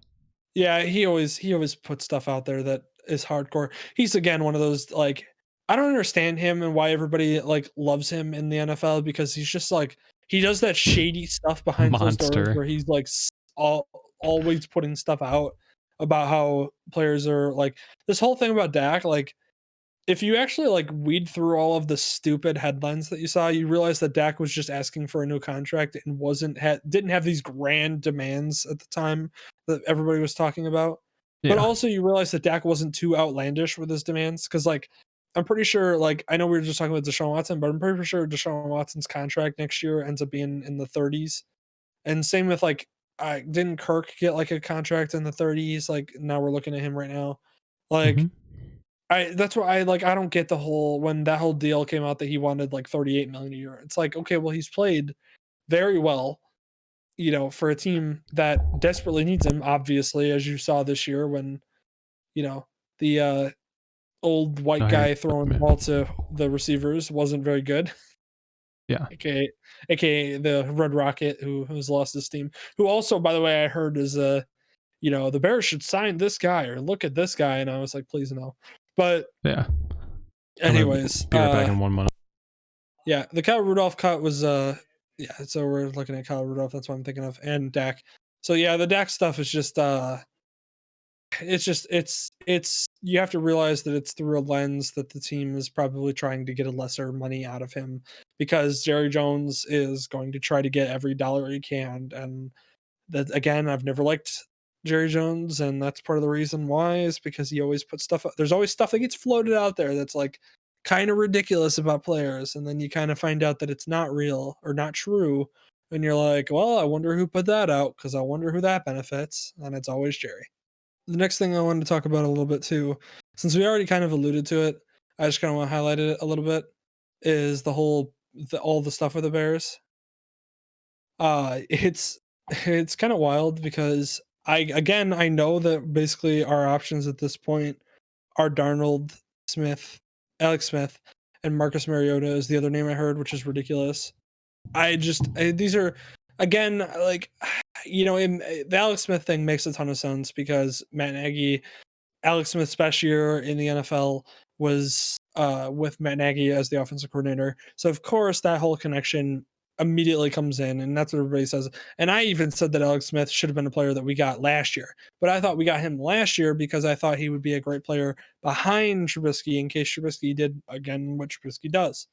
Yeah, he always puts stuff out there that is hardcore. He's again one of those, like, I don't understand him and why everybody like loves him in the NFL, because he's just like, he does that shady stuff behind closed doors where he's like always putting stuff out about how players are like, this whole thing about Dak, like, if you actually like weed through all of the stupid headlines that you saw, you realize that Dak was just asking for a new contract and didn't have these grand demands at the time that everybody was talking about. Yeah. But also you realize that Dak wasn't too outlandish with his demands, because like, I'm pretty sure, like, I know we were just talking about Deshaun Watson, but I'm pretty sure Deshaun Watson's contract next year ends up being in the 30s. And same with like, didn't Kirk get like a contract in the 30s? Like, now we're looking at him right now. Like, that's why I don't get the whole, when that whole deal came out that he wanted like 38 million a year. It's like, okay, well, he's played very well, for a team that desperately needs him, obviously, as you saw this year when, the old white guy throwing the ball to the receivers wasn't very good. Yeah. AKA the Red Rocket, who's lost his team, who also, by the way, I heard is the Bears should sign this guy or look at this guy. And I was like, please no. But yeah. Anyways, be right back in 1 minute. Yeah, the Kyle Rudolph cut was yeah, so we're looking at Kyle Rudolph, that's what I'm thinking of, and Dak. So yeah, the Dak stuff is just it's you have to realize that it's through a lens that the team is probably trying to get a lesser money out of him, because Jerry Jones is going to try to get every dollar he can. And that, again, I've never liked Jerry Jones, and that's part of the reason why, is because he always puts stuff, there's always stuff that gets floated out there that's like kind of ridiculous about players, and then you kind of find out that it's not real or not true, and you're like, well, I wonder who put that out because I wonder who that benefits, and it's always Jerry. The next thing I wanted to talk about a little bit too, since we already kind of alluded to it, I just kind of want to highlight it a little bit, is all the stuff with the Bears. It's it's kind of wild because I know that basically our options at this point are Darnold, Smith, Alex Smith, and Marcus Mariota is the other name I heard, which is ridiculous. These are again like the Alex Smith thing makes a ton of sense because Matt Nagy, Alex Smith's best year in the NFL was with Matt Nagy as the offensive coordinator. So of course that whole connection immediately comes in, and that's what everybody says. And I even said that Alex Smith should have been a player that we got last year, but I thought we got him last year because I thought he would be a great player behind Trubisky in case Trubisky did again what Trubisky does,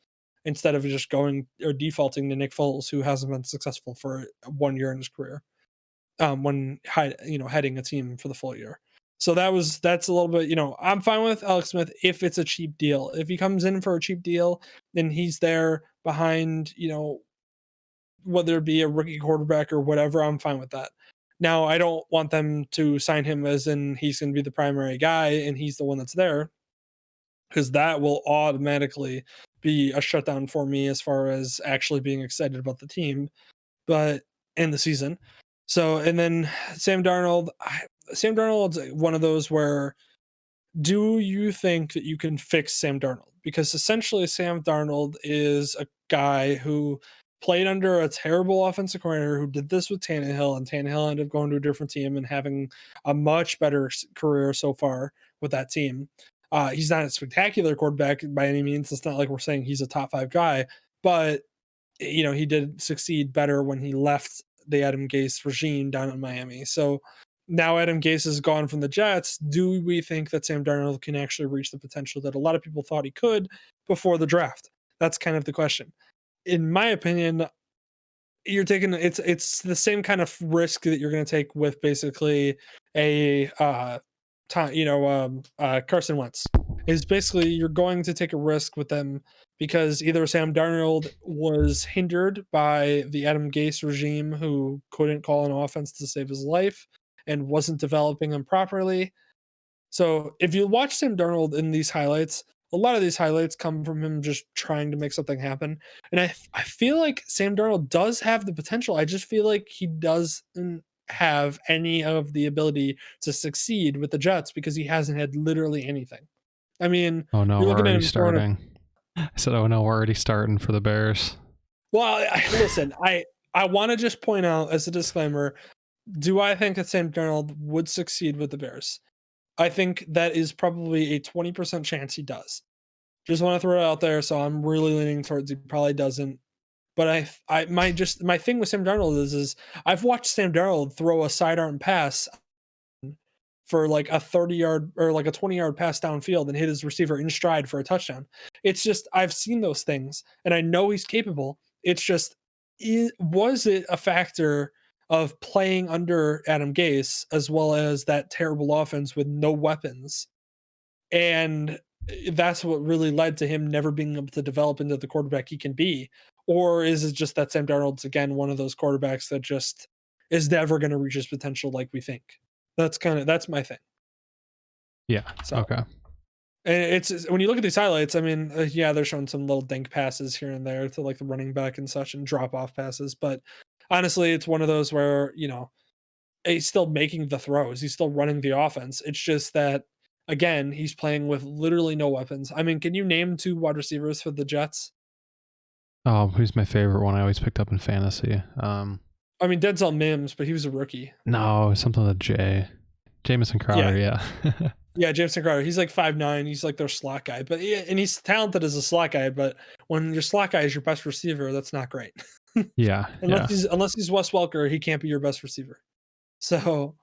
instead of just going or defaulting to Nick Foles, who hasn't been successful for 1 year in his career heading a team for the full year. So that's a little bit, I'm fine with Alex Smith if it's a cheap deal. If he comes in for a cheap deal, then he's there behind, whether it be a rookie quarterback or whatever, I'm fine with that. Now, I don't want them to sign him as in he's going to be the primary guy and he's the one that's there, because that will automatically be a shutdown for me as far as actually being excited about the team, but in the season. So, and then Sam Darnold's one of those where, do you think that you can fix Sam Darnold? Because essentially Sam Darnold is a guy who played under a terrible offensive coordinator who did this with Tannehill, and Tannehill ended up going to a different team and having a much better career so far with that team. He's not a spectacular quarterback by any means. It's not like we're saying he's a top 5 guy, but he did succeed better when he left the Adam Gase regime down in Miami. So now Adam Gase is gone from the Jets. Do we think that Sam Darnold can actually reach the potential that a lot of people thought he could before the draft? That's kind of the question. In my opinion, you're taking it's the same kind of risk that you're going to take with basically a Carson Wentz. Is basically you're going to take a risk with them because either Sam Darnold was hindered by the Adam Gase regime, who couldn't call an offense to save his life and wasn't developing him properly. So if you watch Sam Darnold in these highlights, a lot of these highlights come from him just trying to make something happen. And I feel like Sam Darnold does have the potential. I just feel like he doesn't have any of the ability to succeed with the Jets because he hasn't had literally anything. I mean, Oh no, you're we're looking at already him throwing a starting. I said, oh no, we're already starting for the Bears. well, listen, I want to just point out as a disclaimer, do I think that Sam Darnold would succeed with the Bears? I think that is probably a 20% chance he does. Just want to throw it out there. So I'm really leaning towards he probably doesn't. But my thing with Sam Darnold is I've watched Sam Darnold throw a sidearm pass for like a 30-yard or like a 20-yard pass downfield and hit his receiver in stride for a touchdown. It's just I've seen those things and I know he's capable. It's just was it a factor of playing under Adam Gase as well as that terrible offense with no weapons? And that's what really led to him never being able to develop into the quarterback he can be. Or is it just that Sam Darnold's again one of those quarterbacks that just is never going to reach his potential like we think? That's my thing. Yeah. So Okay. and it's when you look at these highlights, I mean, yeah, they're showing some little dink passes here and there to like the running back and such and drop off passes, but honestly, it's one of those where he's still making the throws. He's still running the offense. It's just that again, he's playing with literally no weapons. I mean, can you name 2 wide receivers for the Jets? Oh, who's my favorite one? I always picked up in fantasy. I mean, Denzel Mims, but he was a rookie. No, something with a J. Jamison Yeah, Crowder. Yeah. yeah, Jameson Crowder. He's like 5'9". He's like their slot guy, but and he's talented as a slot guy. But when your slot guy is your best receiver, that's not great. Yeah. unless Yeah. he's Wes Welker, he can't be your best receiver. So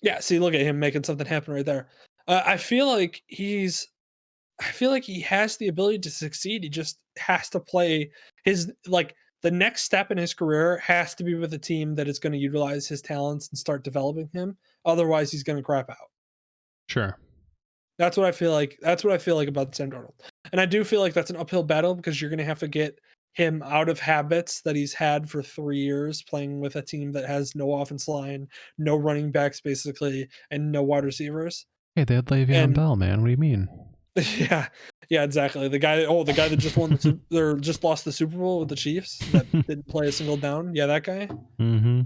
yeah, see, look at him making something happen right there. I feel like he has the ability to succeed. He just has to play his the next step in his career has to be with a team that is going to utilize his talents and start developing him. Otherwise, he's going to crap out. Sure. That's what I feel like. That's what I feel like about Sam Darnold. And I do feel like that's an uphill battle because you're going to have to get him out of habits that he's had for 3 years playing with a team that has no offense line, no running backs basically, and no wide receivers. Hey, they had Le'Veon And Bell, man. What do you mean? yeah. Yeah, exactly. The guy that just won the or just lost the Super Bowl with the Chiefs that didn't play a single down. Yeah, that guy. Mm-hmm.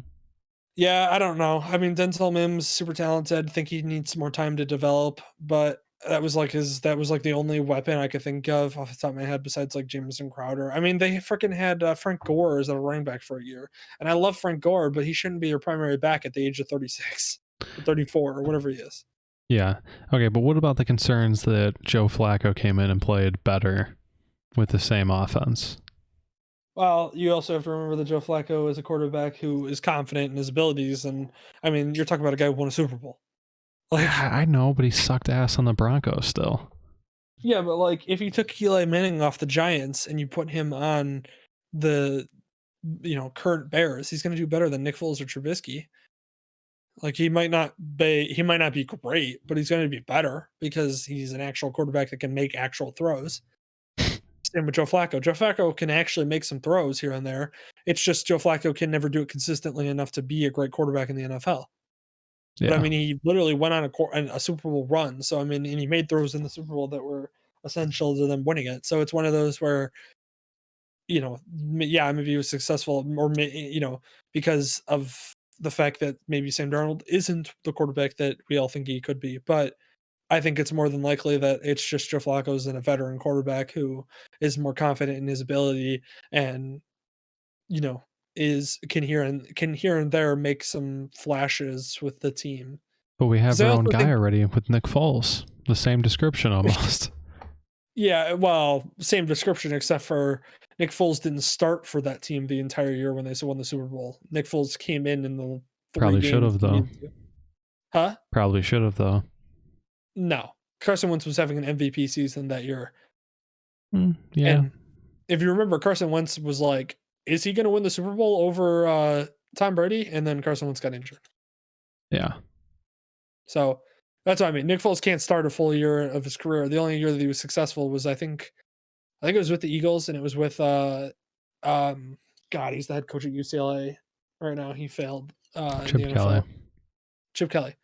Yeah, I don't know. I mean, Denzel Mims super talented. Think he needs more time to develop, but that was like the only weapon I could think of off the top of my head besides like Jameson Crowder. I mean, they freaking had Frank Gore as a running back for a year, and I love Frank Gore, but he shouldn't be your primary back at the age of 36 or 34 or whatever he is. Yeah. Okay, but what about the concerns that Joe Flacco came in and played better with the same offense? Well, you also have to remember that Joe Flacco is a quarterback who is confident in his abilities, and I mean, you're talking about a guy who won a Super Bowl. Like, Yeah, I know, but he sucked ass on the Broncos still. yeah, but like if you took Eli Manning off the Giants and you put him on the current Bears, he's going to do better than Nick Foles or Trubisky. Like he might not be great, but he's going to be better because he's an actual quarterback that can make actual throws. Same with Joe Flacco. Joe Flacco can actually make some throws here and there. It's just Joe Flacco can never do it consistently enough to be a great quarterback in the NFL. But I Yeah. mean, he literally went on a Super Bowl run. So I mean, and he made throws in the Super Bowl that were essential to them winning it. So it's one of those where yeah, maybe he was successful, or because of the fact that maybe Sam Darnold isn't the quarterback that we all think he could be. But I think it's more than likely that it's just Joe Flacco's and a veteran quarterback who is more confident in his ability and you know is can here and there make some flashes with the team. But we have Because I our own also guy think, already with Nick Foles. The same description almost. yeah, well, same description except for Nick Foles didn't start for that team the entire year when they won the Super Bowl. Nick Foles came in the 3 Probably should games have he though. needed to. Huh? Probably should have though. No. Carson Wentz was having an MVP season that year. Yeah. And if you remember, Carson Wentz was like, is he going to win the Super Bowl over Tom Brady? And then Carson Wentz got injured. Yeah. So that's what I mean. Nick Foles can't start a full year of his career. The only year that he was successful was I think it was with the Eagles, and it was with God, he's the head coach at UCLA right now. He failed in the Chip Kelly. NFL. Chip Kelly.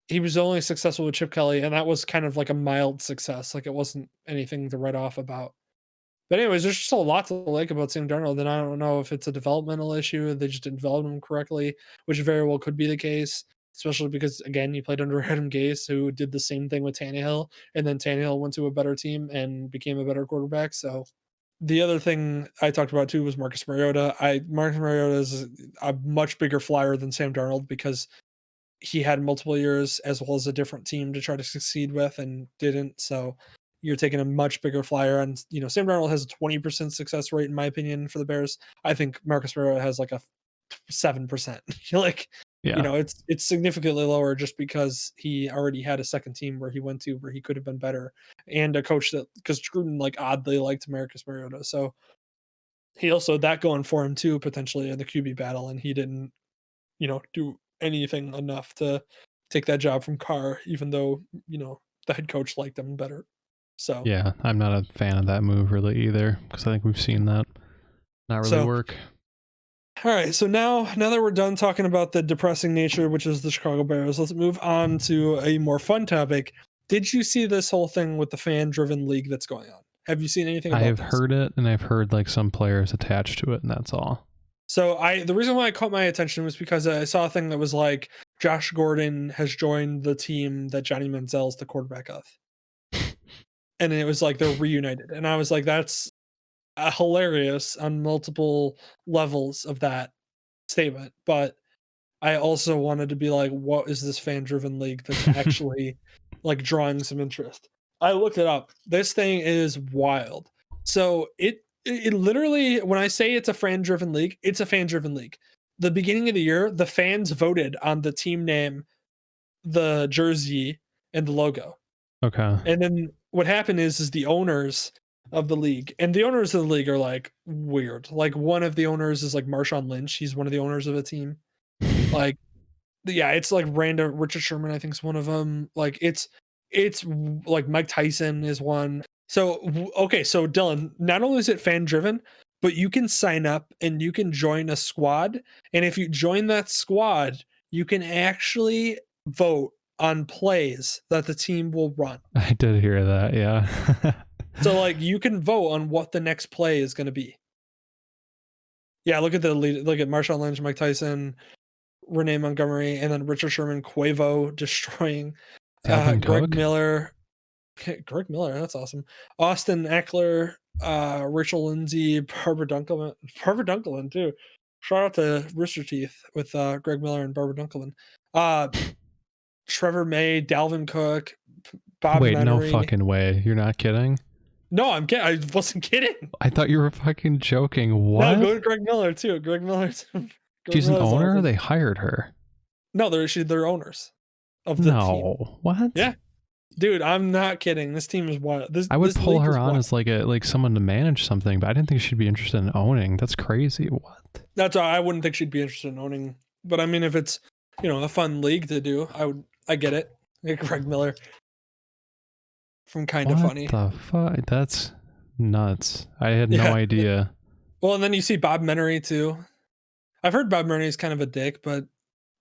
He was only successful with Chip Kelly, and that was kind of like a mild success. Like it wasn't anything to write off about. But anyways, there's just a lot to like about Sam Darnold, and I don't know if it's a developmental issue. They just didn't develop him correctly, which very well could be the case. Especially because again, he played under Adam Gase, who did the same thing with Tannehill, and then Tannehill went to a better team and became a better quarterback. So the other thing I talked about too was Marcus Mariota. Marcus Mariota is a much bigger flyer than Sam Darnold because he had multiple years as well as a different team to try to succeed with and didn't. So you're taking a much bigger flyer. And Sam Darnold has a 20% success rate in my opinion for the Bears. I think Marcus Mariota has like a 7%. Like, Yeah. it's significantly lower just because he already had a second team where he went to where he could have been better, and a coach that because Gruden like oddly liked Marcus Mariota. So he also had that going for him too, potentially in the QB battle, and he didn't, do anything enough to take that job from Carr, even though, the head coach liked him better. So Yeah. I'm not a fan of that move really either because I think we've seen that not really so work. all right, so now that we're done talking about the depressing nature, which is the Chicago Bears, let's move on to a more fun topic. Did you see this whole thing with the fan-driven league that's going on? Have you seen anything I about have this? heard it and I've heard like some players attached to it and that's all. So the reason why I caught my attention was because I saw a thing that was like Josh Gordon has joined the team that Johnny Manziel's the quarterback of, and it was like they're reunited, and I was like, that's hilarious on multiple levels of that statement, but I also wanted to be like, what is this fan driven league that's actually like drawing some interest? I looked it up. This thing is wild. So it literally, when I say it's a fan driven league, it's a fan driven league. The beginning of the year, the fans voted on the team name, the jersey, and the logo. Okay. And then what happened is the owners of the league, and the owners of the league are like weird. Like one of the owners is like Marshawn Lynch. He's one of the owners of a team. Like, yeah, it's like random. Richard Sherman, I think, is one of them. Like, it's It's like Mike Tyson is one. So okay, so Dylan, not only is it fan driven, but you can sign up and you can join a squad. And if you join that squad, you can actually vote on plays that the team will run. I did hear that. Yeah. So like you can vote on what the next play is going to be. Yeah, look at the lead. Look at Marshawn Lynch, Mike Tyson, Renee Montgomery, and then Richard Sherman, Quavo destroying Dalvin Greg Cook? Miller. Greg Miller, that's awesome. Austin Eckler, Rachel Lindsay, Barbara Dunkelman too. Shout out to Rooster Teeth with Greg Miller and Barbara Dunkelman. Trevor May, Dalvin Cook, Bob Wait, no Menery. fucking way. You're not kidding? No, I'm kidding. I wasn't kidding. I thought you were fucking joking. What? No, go to Greg Miller too. Greg Miller's. She's an owner? Awesome. They hired her. No, they're owners of the team. What? Yeah. Dude, I'm not kidding. This team is wild. I would this pull league her is on wild. as like someone to manage something, but I didn't think she'd be interested in owning. That's crazy. What? That's why I wouldn't think she'd be interested in owning. But I mean, if it's a fun league to do, I get it. Like Greg Miller from Kind of Funny. What the fuck? That's nuts. I had no Yeah. idea. Well, and then you see Bob Menery too. I've heard Bob Menery is kind of a dick, but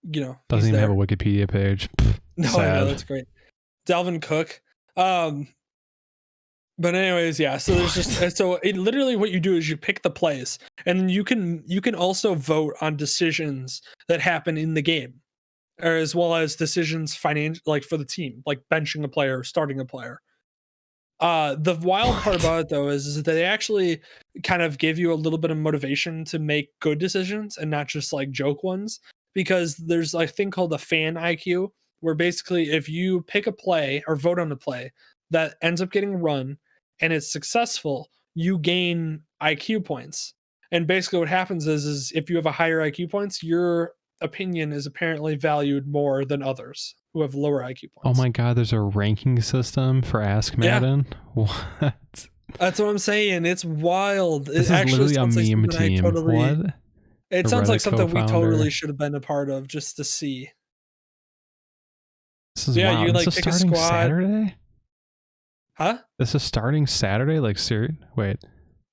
Doesn't he's even there. have a Wikipedia page. Pfft, No, I sad. know, that's great. Dalvin Cook. But anyways, yeah. So there's just literally what you do is you pick the plays, and you can also vote on decisions that happen in the game, or as well as decisions like for the team, like benching a player, starting a player. The wild part about it though is that they actually kind of give you a little bit of motivation to make good decisions and not just like joke ones, because there's a thing called a fan IQ, where basically if you pick a play or vote on a play that ends up getting run and it's successful, you gain IQ points. And basically what happens is if you have a higher IQ points, your opinion is apparently valued more than others who have lower IQ points. Oh my god, there's a ranking system for Ask Madden? What? That's what I'm saying. It's wild. This It is actually literally a meme sounds like team. What? It A sounds like Reddit something we co-founder. totally should have been a part of just to see. This is Yeah, wild. you can, This like, is pick a starting squad. Saturday? Huh? This is starting Saturday? Like, wait.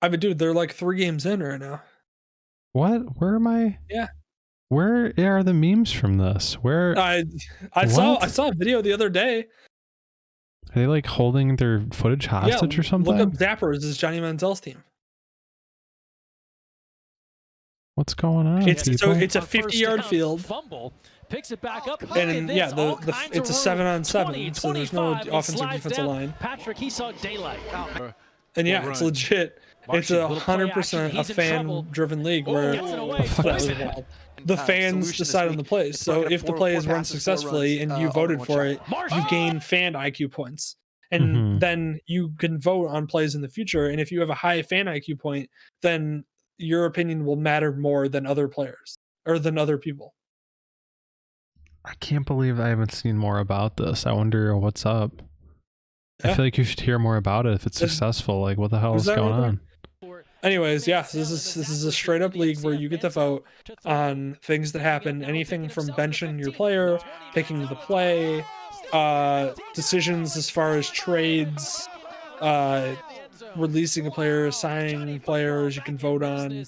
I mean, dude, they're like 3 games in right now. What? Where am I? Yeah. Where are the memes from this? Where I saw What? a video the other day. are they like holding their footage hostage or something? Look up Zappers. This is Johnny Manziel's team. What's going on? It's people? a 50-yard field. Fumble. Picks it back up. And yeah, it's a 7-on-7, so there's no offensive defensive line. Patrick, he saw daylight. And yeah, it's legit. It's a 100% a fan-driven league where Gets it away. that was wild. The fans decide on the plays. So if the play is run successfully and you voted for it, you gain fan IQ points. And Mhm. then you can vote on plays in the future. And if you have a high fan IQ point, then your opinion will matter more than other players or than other people. I can't believe I haven't seen more about this. I wonder what's up. I Yeah. feel like you should hear more about it if it's There's- successful. Like, what the hell Was is that going right there? on? Anyways, yeah, this is a straight up league where you get to vote on things that happen, anything from benching your player, picking the play, decisions as far as trades, releasing a player, signing players. You can vote on.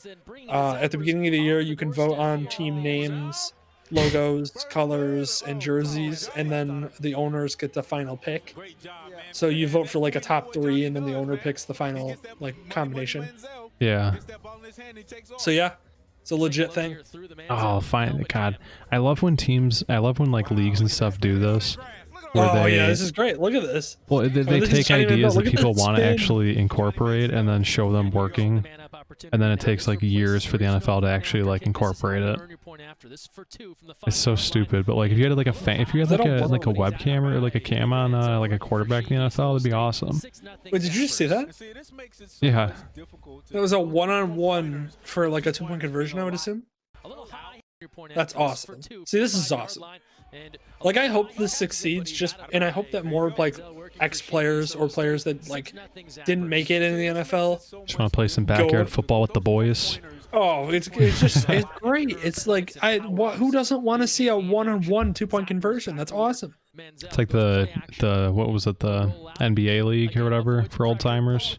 At the beginning of the year, you can vote on team names, logos, colors, and jerseys, and then the owners get the final pick. So you vote for like a top 3, and then the owner picks the final like combination. Yeah. So yeah, it's a legit thing. Oh, fine. God, I love when like leagues and stuff do this. Where Oh they, yeah, this is great. Look at this. well, they this is take Johnny ideas Manziel. that Look at people that want to spin. actually incorporate and then show them working, and then it takes like years for the NFL to actually like incorporate it. It's so stupid. But like, if you had like if you had like a webcam or like a cam on like a quarterback in the NFL, that'd be awesome. Wait, did you just see that? Yeah. That was a 1-on-1 for like a 2-point conversion, I would assume. That's awesome. See, this is awesome. Like, I hope this succeeds, and I hope that more like ex-players or players that like didn't make it in the NFL. Just want to play some backyard football with the boys. Oh, it's great. It's like who doesn't want to see a 1-on-1 2-point conversion? That's awesome. It's like the what was it, the NBA league or whatever for old timers.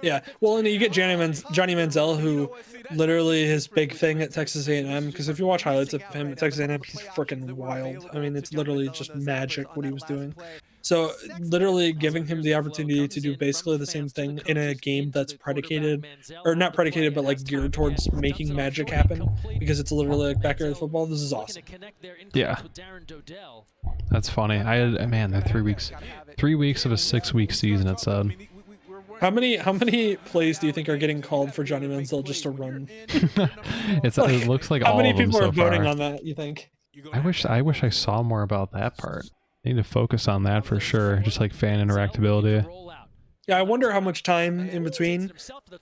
Yeah, well, and you get Johnny Manziel, who literally his big thing at Texas A&M. Because if you watch highlights of him at Texas A&M, he's freaking wild. I mean, it's literally just magic what he was doing. So, literally giving him the opportunity to do basically the same thing in a game that's predicated, or not predicated, but like geared towards making magic happen, because it's literally like backyard football. This is awesome. Yeah, that's funny. They're 3 weeks of a 6-week season. It said. How many plays do you think are getting called for Johnny Manziel just to run? It looks like how all many of them people so are voting far. on that, you think? I wish I saw more about that part. I need to focus on that for sure. Just like fan interactability. Yeah, I wonder how much time in between.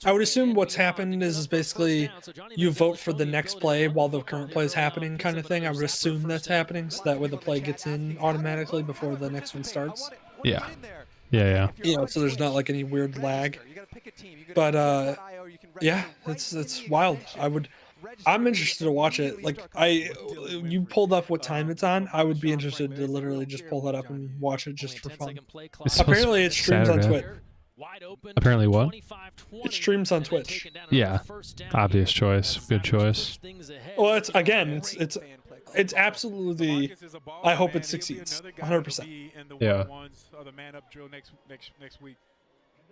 I would assume what's happened is basically you vote for the next play while the current play is happening, kind of thing. I would assume that's happening, so that way the play gets in automatically before the next one starts. Yeah. Yeah. You know, so there's not like any weird lag. But yeah, it's wild. I'm interested to watch it. Like you pulled up what time it's on. I would be interested to literally just pull that up and watch it just for fun. Apparently it streams on Twitch. Apparently what? It streams on Twitch. Yeah. Obvious choice. Good choice. Well, it's absolutely. I hope it succeeds. 100%. Yeah.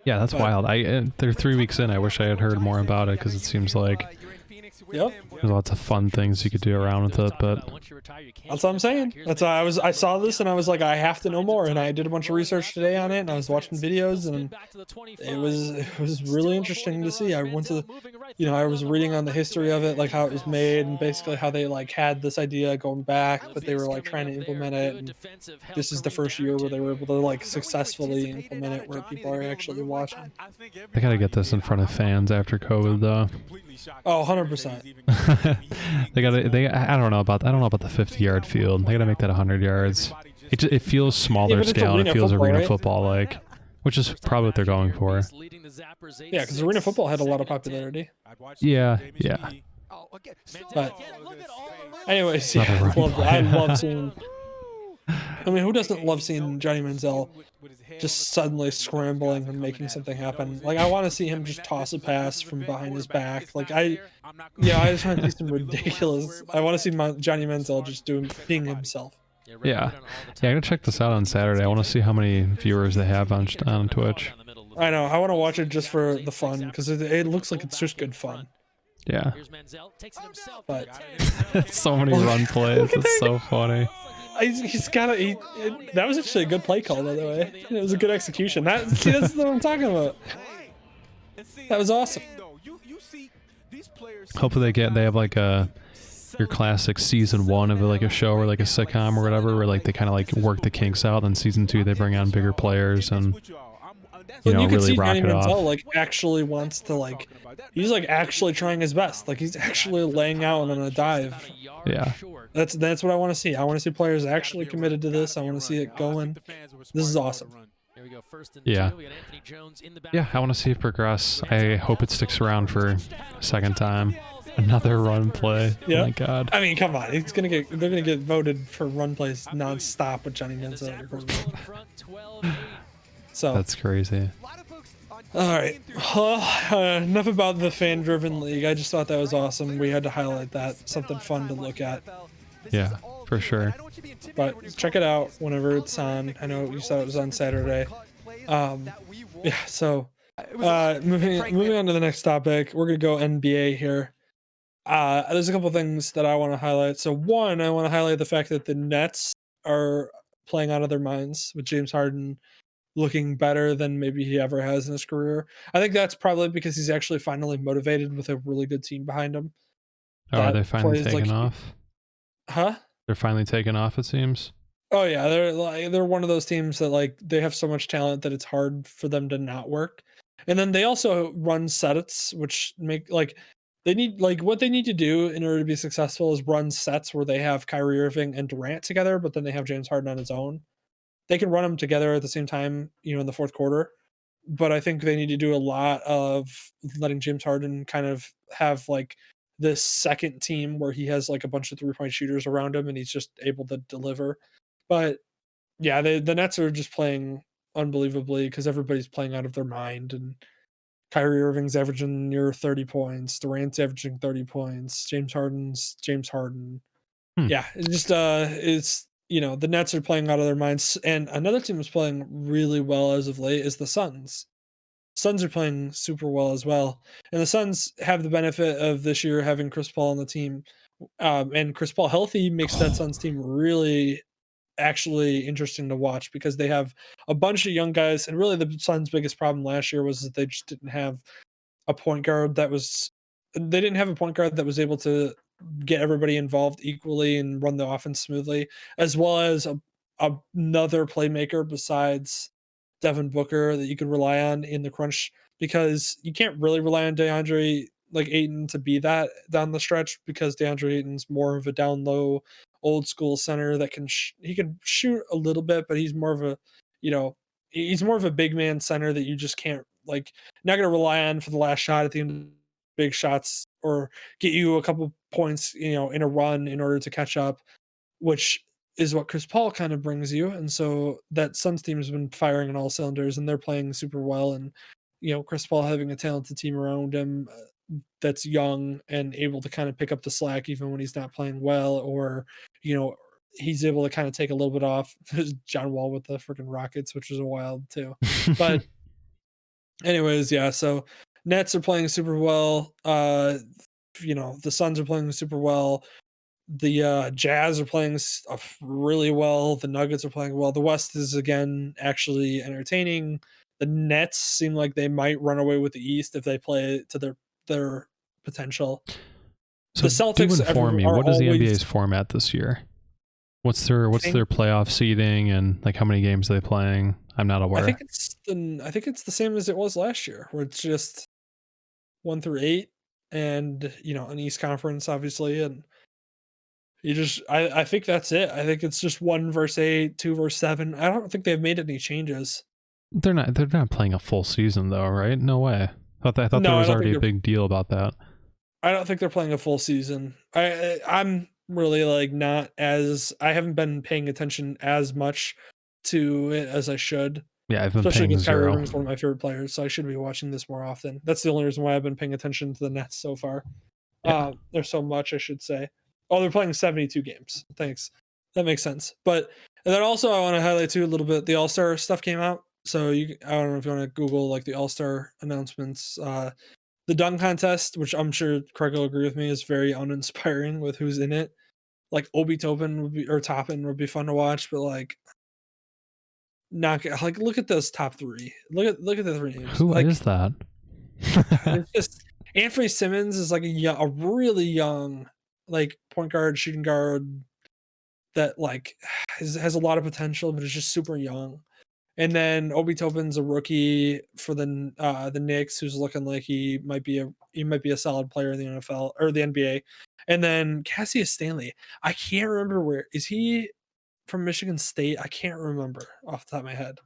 Yeah, that's wild. They're 3 weeks in. I wish I had heard more about it because it seems like Yep. there's lots of fun things you could do around with it. But That's what I'm saying. That's why I saw this and I was like, I have to know more. And I did a bunch of research today on it, and I was watching videos, and it was really interesting to see. I went to, I was reading on the history of it, like how it was made, and basically how they like had this idea going back, but they were like trying to implement it. And this is the first year where they were able to like successfully implement it, where people are actually watching. they gotta get this in front of fans after COVID, though. Oh, 100%. I don't know about the 50-yard field. They gotta make that 100 yards. It feels smaller scale. And it feels arena right? football like, which is probably what they're going for. Yeah, because arena football had a lot of popularity. Yeah. But anyways, Another yeah, run play. I love seeing. I mean, who doesn't love seeing Johnny Manziel just suddenly scrambling and making something happen? Like, I want to see him just toss a pass from behind his back. Like, I just want to see some ridiculous. I want to see Johnny Manziel just being himself. Yeah, I'm gonna check this out on Saturday. I want to see how many viewers they have on Twitch. I know. I want to watch it just for the fun, because it looks like it's just good fun. Yeah. But So many run plays. It's so funny. he's got that was actually a good play call, by the way. It was a good execution. That's what I'm talking about. That was awesome. Hopefully they have like your classic season 1 of like a show or like a sitcom or whatever, where like they kind of like work the kinks out. Then season 2 they bring on bigger players and You can really see rock Johnny it off. Manziel like actually wants to like. He's like actually trying his best. Like he's actually laying out on a dive. Yeah. That's what I want to see. I want to see players actually committed to this. I want to see it going. This is awesome. Yeah. Yeah, I want to see it progress. I hope it sticks around for a second time. Another run play. Yeah. Oh my god. I mean, come on. They're gonna get voted for run plays nonstop with Johnny Manziel at your quarterback. So That's crazy. all right. Enough about the fan-driven league. I just thought that was awesome. We had to highlight that. Something fun to look at. Yeah, for sure. But check it out whenever it's on. I know you said it was on Saturday. Yeah. So moving on to the next topic, we're gonna go NBA here. There's a couple things that I want to highlight. So one, I want to highlight the fact that the Nets are playing out of their minds with James Harden looking better than maybe he ever has in his career. I think that's probably because he's actually finally motivated with a really good team behind him. Oh, are they That finally plays, taking like- off? Huh? They're finally taking off, it seems. Oh yeah, they're one of those teams that like they have so much talent that it's hard for them to not work. And then they also run sets, which make like they need like what they need to do in order to be successful is run sets where they have Kyrie Irving and Durant together, but then they have James Harden on his own. They can run them together at the same time, in the fourth quarter. But I think they need to do a lot of letting James Harden kind of have like this second team where he has like a bunch of 3-point shooters around him and he's just able to deliver. But Yeah, the Nets are just playing unbelievably because everybody's playing out of their mind, and Kyrie Irving's averaging near 30 points, Durant's averaging 30 points, James Harden's James Harden. Hmm. Yeah, it's just it's the Nets are playing out of their minds, and another team that's playing really well as of late is the Suns. Suns are playing super well as well, and the Suns have the benefit of this year having Chris Paul on the team, and Chris Paul healthy makes that Suns team really actually interesting to watch because they have a bunch of young guys, and really the Suns' biggest problem last year was that they just didn't have a point guard that was they didn't have a point guard that was able to get everybody involved equally and run the offense smoothly, as well as another playmaker besides Devin Booker that you could rely on in the crunch, because you can't really rely on DeAndre like Ayton to be that down the stretch, because DeAndre Ayton's more of a down low old school center that he can shoot a little bit, but he's more of a you know he's more of a big man center that you just can't like not going to rely on for the last shot at the end of big shots, or get you a couple points, in a run in order to catch up, which is what Chris Paul kind of brings you. And so that Suns team has been firing on all cylinders, and they're playing super well. And, Chris Paul having a talented team around him that's young and able to kind of pick up the slack even when he's not playing well, or, he's able to kind of take a little bit off. John Wall with the freaking Rockets, which was a wild too. But anyways, yeah, so Nets are playing super well. The Suns are playing super well. The Jazz are playing really well. The Nuggets are playing well. The West is again actually entertaining. The Nets seem like they might run away with the East if they play to their potential. So The do Celtics inform me, are what is the always. NBA's format this year? What's their playoff seeding, and like how many games are they playing? I'm not I aware. think it's the same as it was last year, where it's just 1 through 8, and an East Conference obviously, and I think that's it. I think it's just 1 versus 8, 2 versus 7. I don't think they've made any changes. They're not playing a full season though, right? No way. I thought there No, was already a big deal about that. I don't think they're playing a full season. I'm really like not as I haven't been paying attention as much to it as I should, Yeah, I've been especially paying because Kyrie zero. Irving is one of my favorite players, so I should be watching this more often. That's the only reason why I've been paying attention to the Nets so far. Yeah. There's so much, I should say. Oh, they're playing 72 games. Thanks. That makes sense. But and then also I want to highlight too a little bit the All-Star stuff came out. So I don't know if you want to Google like the All-Star announcements. The dunk contest, which I'm sure Craig will agree with me, is very uninspiring with who's in it. Like Obi Toppin would be fun to watch, but like not like look at those top three. Look at the three names. Who Like is that? it's just Anthony Simmons is like a really young like point guard, shooting guard that like has a lot of potential, but is just super young. And then Obi Toppin's a rookie for the Knicks, who's looking like he might be a solid player in the NFL or the NBA. And then Cassius Stanley, I can't remember where is he from Michigan State. I can't remember off the top of my head.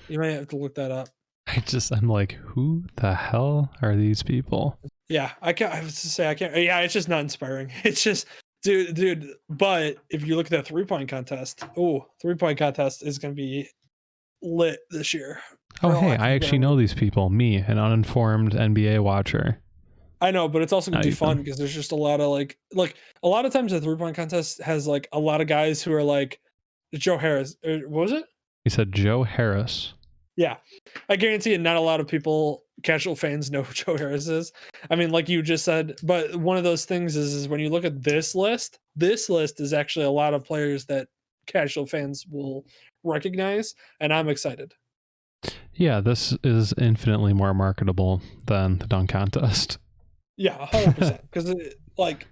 You might have to look that up. I'm like, who the hell are these people? Yeah, I was to say I can't. Yeah, it's just not inspiring. It's just, dude. But if you look at that 3-point contest, 3-point contest is going to be lit this year. Oh, hey, I actually know these people. Me, an uninformed NBA watcher. I know, but it's also going to be Not fun even. because there's just a lot of like a lot of times the 3-point contest has like a lot of guys who are like Joe Harris. What was it? He said Joe Harris. Yeah, I guarantee you, not a lot of people, casual fans, know who Joe Harris is. I mean, like you just said, but one of those things is when you look at this list is actually a lot of players that casual fans will recognize, and I'm excited. Yeah, this is infinitely more marketable than the dunk contest. Yeah, 100%. Because like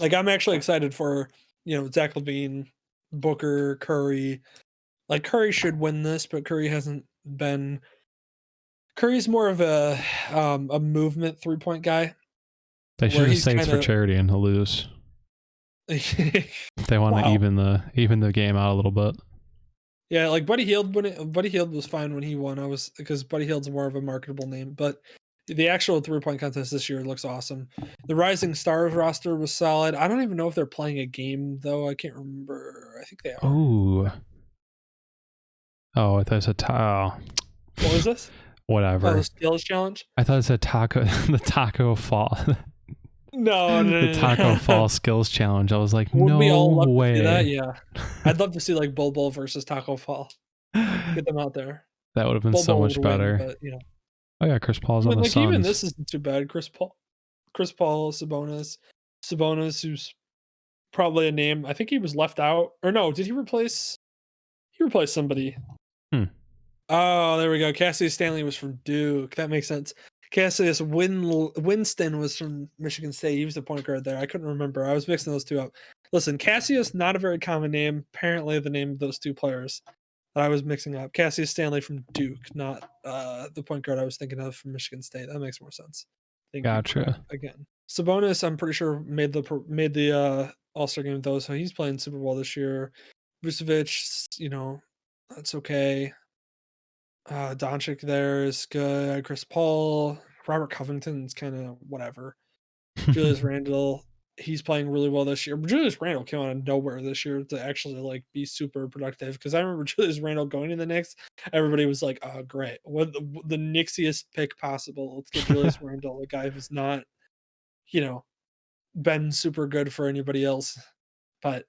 I'm actually excited for Zach LaVine, Booker, Curry. Like Curry should win this, but Curry hasn't been. Curry's more of a movement 3-point guy. They should just say it's for charity and he'll lose. They want to even the game out a little bit. Yeah, like Buddy Hield was fine when he won. Because Buddy Hield's more of a marketable name, but the actual 3-point contest this year looks awesome. The Rising Stars roster was solid. I don't even know if they're playing a game though. I can't remember. I think they are. Oh, Oh, I thought it said What was this? Oh, whatever. the skills challenge? I thought it said taco, the taco fall, No, no, the no, no, taco no. fall skills challenge. I was like, Would we no all love to see that? way. Yeah. I'd love to see like Bol Bol versus Taco Fall. Get them out there. That would have been Bol so Bol would much win, better. but Oh yeah, Chris Paul's I on mean, the like even Suns. this isn't too bad. Chris Paul, Sabonis, who's probably a name. I think he was left out, or no? Did he replace? He replaced somebody. Hmm. Oh, there we go. Cassius Stanley was from Duke. That makes sense. Cassius Winston was from Michigan State. He was the point guard there. I couldn't remember. I was mixing those two up. Listen, Cassius, not a very common name. Apparently, the name of those two players that I was mixing up. Cassius Stanley from Duke, not the point guard I was thinking of from Michigan State. That makes more sense. Thank you, Craig. Gotcha. Again, Sabonis, I'm pretty sure made the All-Star game with those, so he's playing Super Bowl this year. Vucevic, that's okay. Doncic there is good. Chris Paul, Robert Covington's kind of whatever. Julius Randle, he's playing really well this year. But Julius Randle came out of nowhere this year to actually like be super productive. Because I remember Julius Randle going to the Knicks, everybody was like, "Oh, great! What the Knicksiest pick possible? Let's get Julius Randle, a guy who's not, you know, been super good for anybody else, but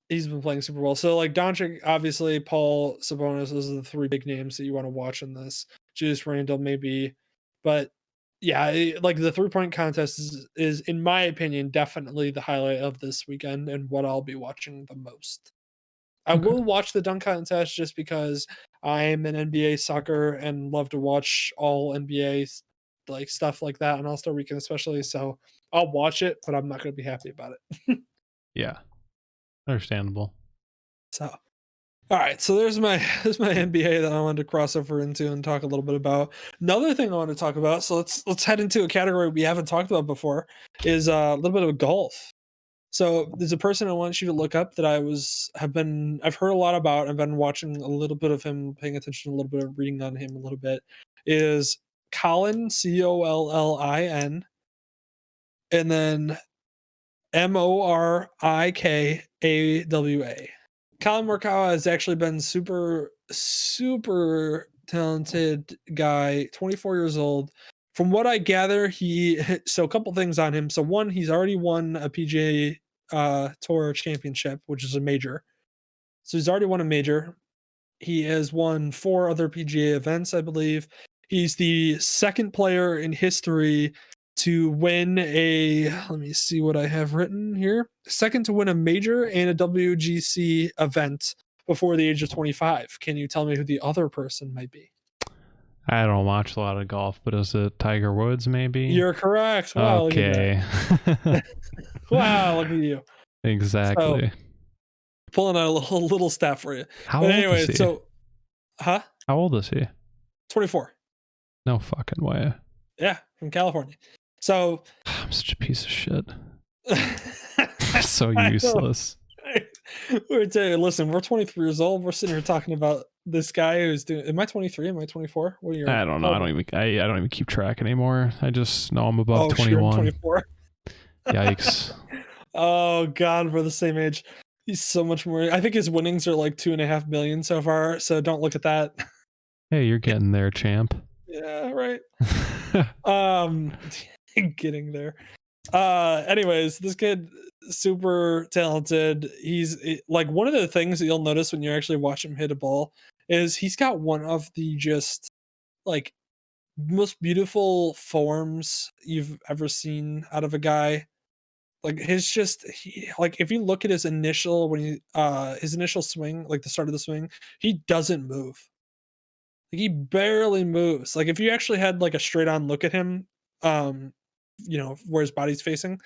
he's been playing super well." So like Doncic, obviously, Paul, Sabonis, those are the three big names that you want to watch in this. Julius Randle maybe, but yeah, like the 3-point contest is in my opinion definitely the highlight of this weekend and what I'll be watching the most. I Okay. will watch the dunk contest just because I'm an NBA sucker and love to watch all NBA like stuff like that on All-Star Weekend especially. So I'll watch it, but I'm not going to be happy about it. Yeah, understandable. So all right, so there's my NBA that I wanted to cross over into and talk a little bit about. Another thing I want to talk about, so let's head into a category we haven't talked about before, is a little bit of golf. So there's a person I want you to look up that I've heard a lot about. I've been watching a little bit of him, paying attention, a little bit of reading on him a little bit. Is Colin Collin, and then Morikawa. Colin Morikawa has actually been super, super talented guy, 24 years old. From what I gather, so a couple things on him. So one, he's already won a PGA Tour championship, which is a major. So he's already won a major. He has won 4 other PGA events, I believe. He's the second player in history to win let me see what I have written here. Second to win a major and a WGC event before the age of 25. Can you tell me who the other person might be? I don't watch a lot of golf, but is it Tiger Woods maybe? You're correct. Wow, look at Okay. that. Wow, look at you. So Exactly. pulling out a little stat for you. How But old anyway, is he? so How old is he? 24. No fucking way. Yeah, from California. So I'm such a piece of shit. So I know. useless. We're saying, listen, we're 23 years old. We're sitting here talking about this guy who's doing. Am I 23? Am I 24? What are you? I don't know. I don't even keep track anymore. I just know I'm above 21. 24. Yikes. Oh God, we're the same age. He's so much more. I think his winnings are like 2.5 million so far. So don't look at that. Hey, you're getting there, champ. Yeah, right. Getting there. Anyways, this kid super talented. Like one of the things that you'll notice when you actually watch him hit a ball is he's got one of the just like most beautiful forms you've ever seen out of a guy. Like like if you look at his initial his initial swing, like the start of the swing, he doesn't move. Like he barely moves. Like if you actually had like a straight on look at him, where his body's facing,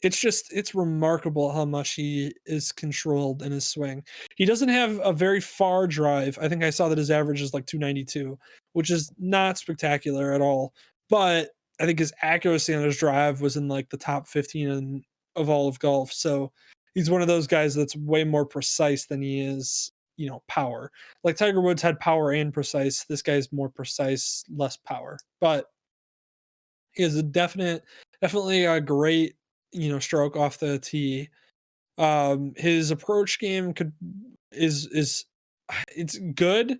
it's remarkable how much he is controlled in his swing. He doesn't have a very far drive. I think I saw that his average is like 292, which is not spectacular at all. But I think his accuracy on his drive was in like the top 15 of all of golf. So he's one of those guys that's way more precise than he is, power. Like Tiger Woods had power and precise. This guy's more precise, less power. But he has definitely a great, stroke off the tee. His approach game is it's good.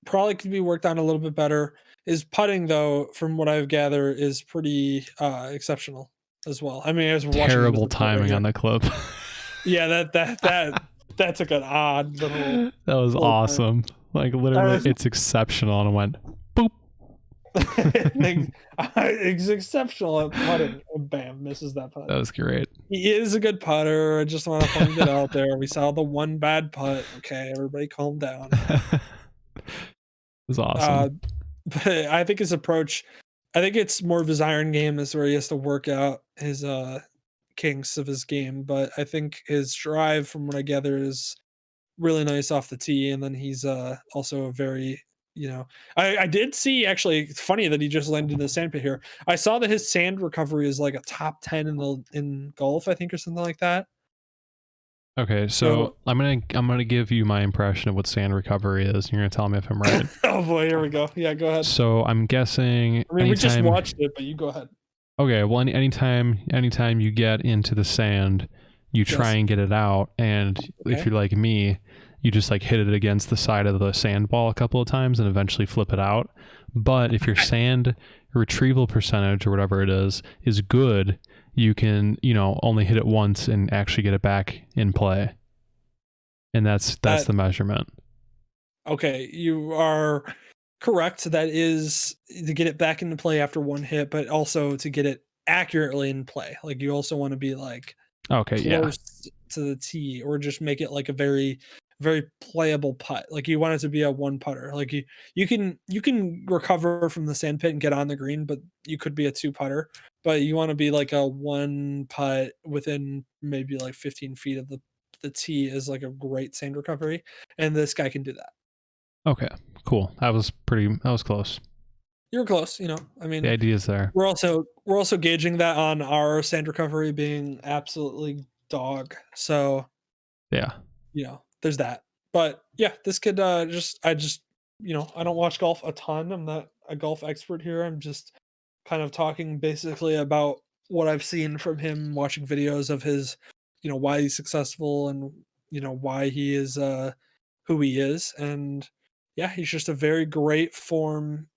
Probably could be worked on a little bit better. His putting, though, from what I've gathered, is pretty exceptional as well. I mean, as we're watching him as Terrible the putt right timing here. on the clip. Yeah, that took an odd little. That was little turn. awesome. Like literally, was- it's exceptional, and it went boop. He's exceptional at putting. And bam, misses that putt. That was great. He is a good putter. I just want to point it out there. We saw the one bad putt. Okay, everybody calm down. It was awesome. But I think his approach, I think it's more of his iron game is where he has to work out his kinks of his game. But I think his drive, from what I gather, is really nice off the tee. And then he's also a very, I did see, actually, it's funny that he just landed in the sandpit here. I saw that his sand recovery is like a top 10 in golf, I think, or something like that. Okay, so I'm gonna give you my impression of what sand recovery is. And you're gonna tell me if I'm right. Oh boy, here we go. Yeah, go ahead. So I'm guessing. I mean, we just watched it, but you go ahead. Okay, well, anytime you get into the sand, you try and get it out, and if you're like me, you just like hit it against the side of the sandball a couple of times and eventually flip it out. But if your sand retrieval percentage or whatever it is good, you can, only hit it once and actually get it back in play. And that's the measurement. Okay, you are correct. That is to get it back into play after one hit, but also to get it accurately in play. Like you also want to be like close to the tee, or just make it like a very, very playable putt. Like you want it to be a one putter. Like you can recover from the sand pit and get on the green, but you could be a two putter. But you want to be like a one putt within maybe like 15 feet of the tee is like a great sand recovery, and this guy can do that. Okay, cool. That was close. You were close. I mean, the idea is there. We're also gauging that on our sand recovery being absolutely dog. So yeah, there's that. But yeah, this kid I don't watch golf a ton. I'm not a golf expert here. I'm just kind of talking basically about what I've seen from him, watching videos of his, why he's successful and why he is who he is. And yeah, he's just a very great form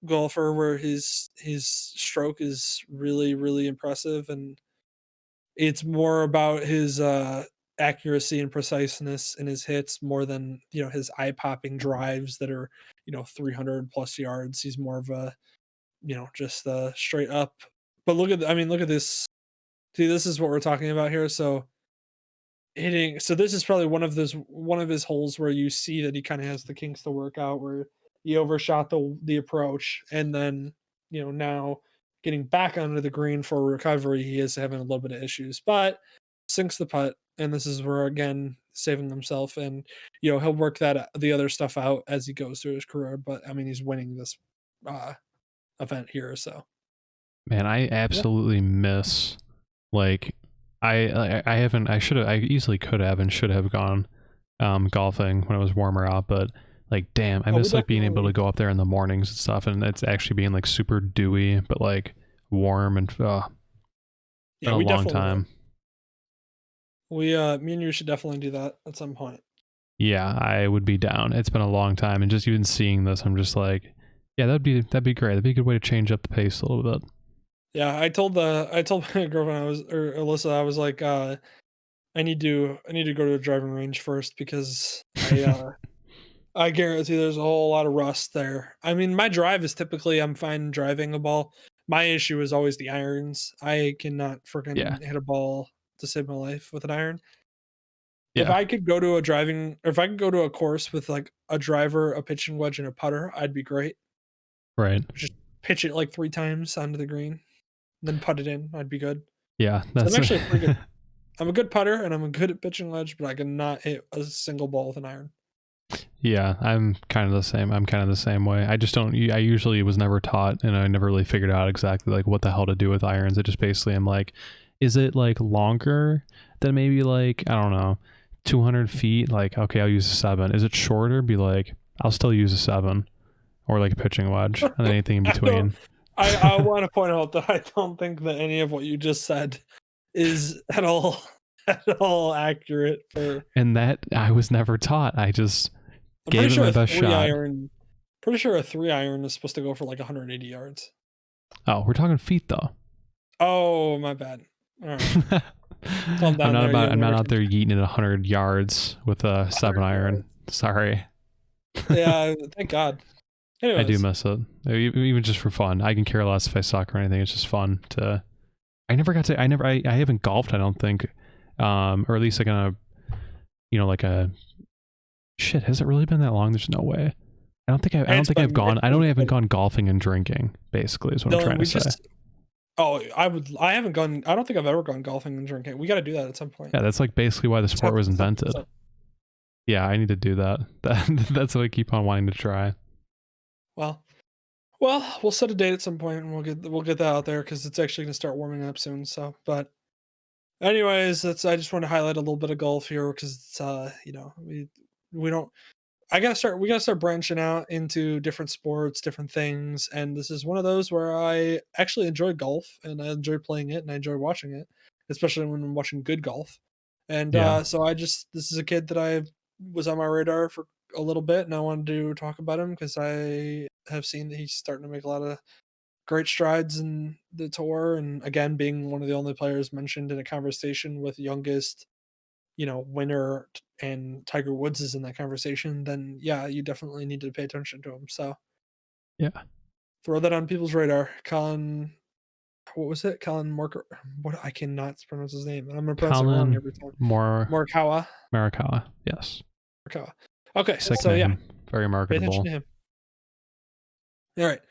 golfer where his stroke is really, really impressive, and it's more about his accuracy and preciseness in his hits more than his eye-popping drives that are 300 plus yards. He's more of a just straight up. But look at this. See, this is what we're talking about here. So this is probably one of his holes where you see that he kind of has the kinks to work out, where he overshot the approach, and then now getting back onto the green for recovery, he is having a little bit of issues, but sinks the putt, and this is where again saving himself, and he'll work the other stuff out as he goes through his career. But I mean, he's winning this event here, so man, I absolutely miss like. I easily could have and should have gone golfing when it was warmer out, but like damn, I miss like being able to go up there in the mornings and stuff, and it's actually being like super dewy but like warm, and been a long time. Me and you should definitely do that at some point. Yeah, I would be down. It's been a long time, and just even seeing this, I'm just like, yeah, that'd be great. That'd be a good way to change up the pace a little bit. Yeah, I told my girlfriend Alyssa, I was like, I need to go to a driving range first, because I guarantee there's a whole lot of rust there. I mean, my drive is typically I'm fine driving a ball. My issue is always the irons. I cannot freaking hit a ball to save my life with an iron. Yeah. If I could go to a course with like a driver, a pitching wedge, and a putter, I'd be great. Right. Just pitch it like 3 times onto the green, then putt it in. I'd be good. Yeah, that's so I'm actually pretty good. I'm a good putter and I'm good at pitching wedge, but I cannot hit a single ball with an iron. Yeah, I'm kind of the same. I'm kind of the same way. I just don't. I usually was never taught, and I never really figured out exactly like what the hell to do with irons. It just basically I'm like, is it like longer than maybe like I don't know, 200 feet? Like okay, I'll use a 7. Is it shorter? Be like, I'll still use a 7, or like a pitching wedge, and then anything in between. I want to point out that I don't think that any of what you just said is at all accurate for. And that I was never taught. I just I'm Gave pretty it sure my a best three shot. iron. Pretty sure a 3-iron is supposed to go for like 180 yards. Oh, we're talking feet though. Oh, my bad. All right, calm I'm down not there, you I'm not out American. there yeeting it 100 yards with a 7 100 iron. yards. Sorry. Yeah, thank God. I do Anyways, miss it. Even just for fun. I can care less if I suck or anything. It's just fun to. I never got to. I haven't golfed. I don't think, or at least like on a, like a. Shit, has it really been that long? There's no way. I don't think I don't it's think I've been gone. I it's haven't been gone golfing and drinking. Basically, is what I'm Dylan, trying to we say. just. Oh, I haven't gone. I don't think I've ever gone golfing and drinking. We got to do that at some point. Yeah, that's like basically why the sport was invented. So, Yeah, I need to do that. That's what I keep on wanting to try. well, we'll set a date at some point and we'll get that out there because it's actually going to start warming up soon. So, but anyways, I just want to highlight a little bit of golf here because it's we don't. We gotta start branching out into different sports, different things, and this is one of those where I actually enjoy golf and I enjoy playing it and I enjoy watching it, especially when I'm watching good golf. And Yeah. so this is a kid that I was on my radar for a little bit, and I wanted to talk about him because I have seen that he's starting to make a lot of great strides in the tour, and again, being one of the only players mentioned in a conversation with youngest winner and Tiger Woods is in that conversation, then yeah, you definitely need to pay attention to him. So Yeah. throw that on people's radar. What was it? Colin Morker. What I cannot pronounce his name, and I'm gonna pronounce it wrong Colin every time. More Morikawa. Marikawa. Yes. Morikawa. Okay, Sick so yeah, name. Very pay attention marketable. to him. All right.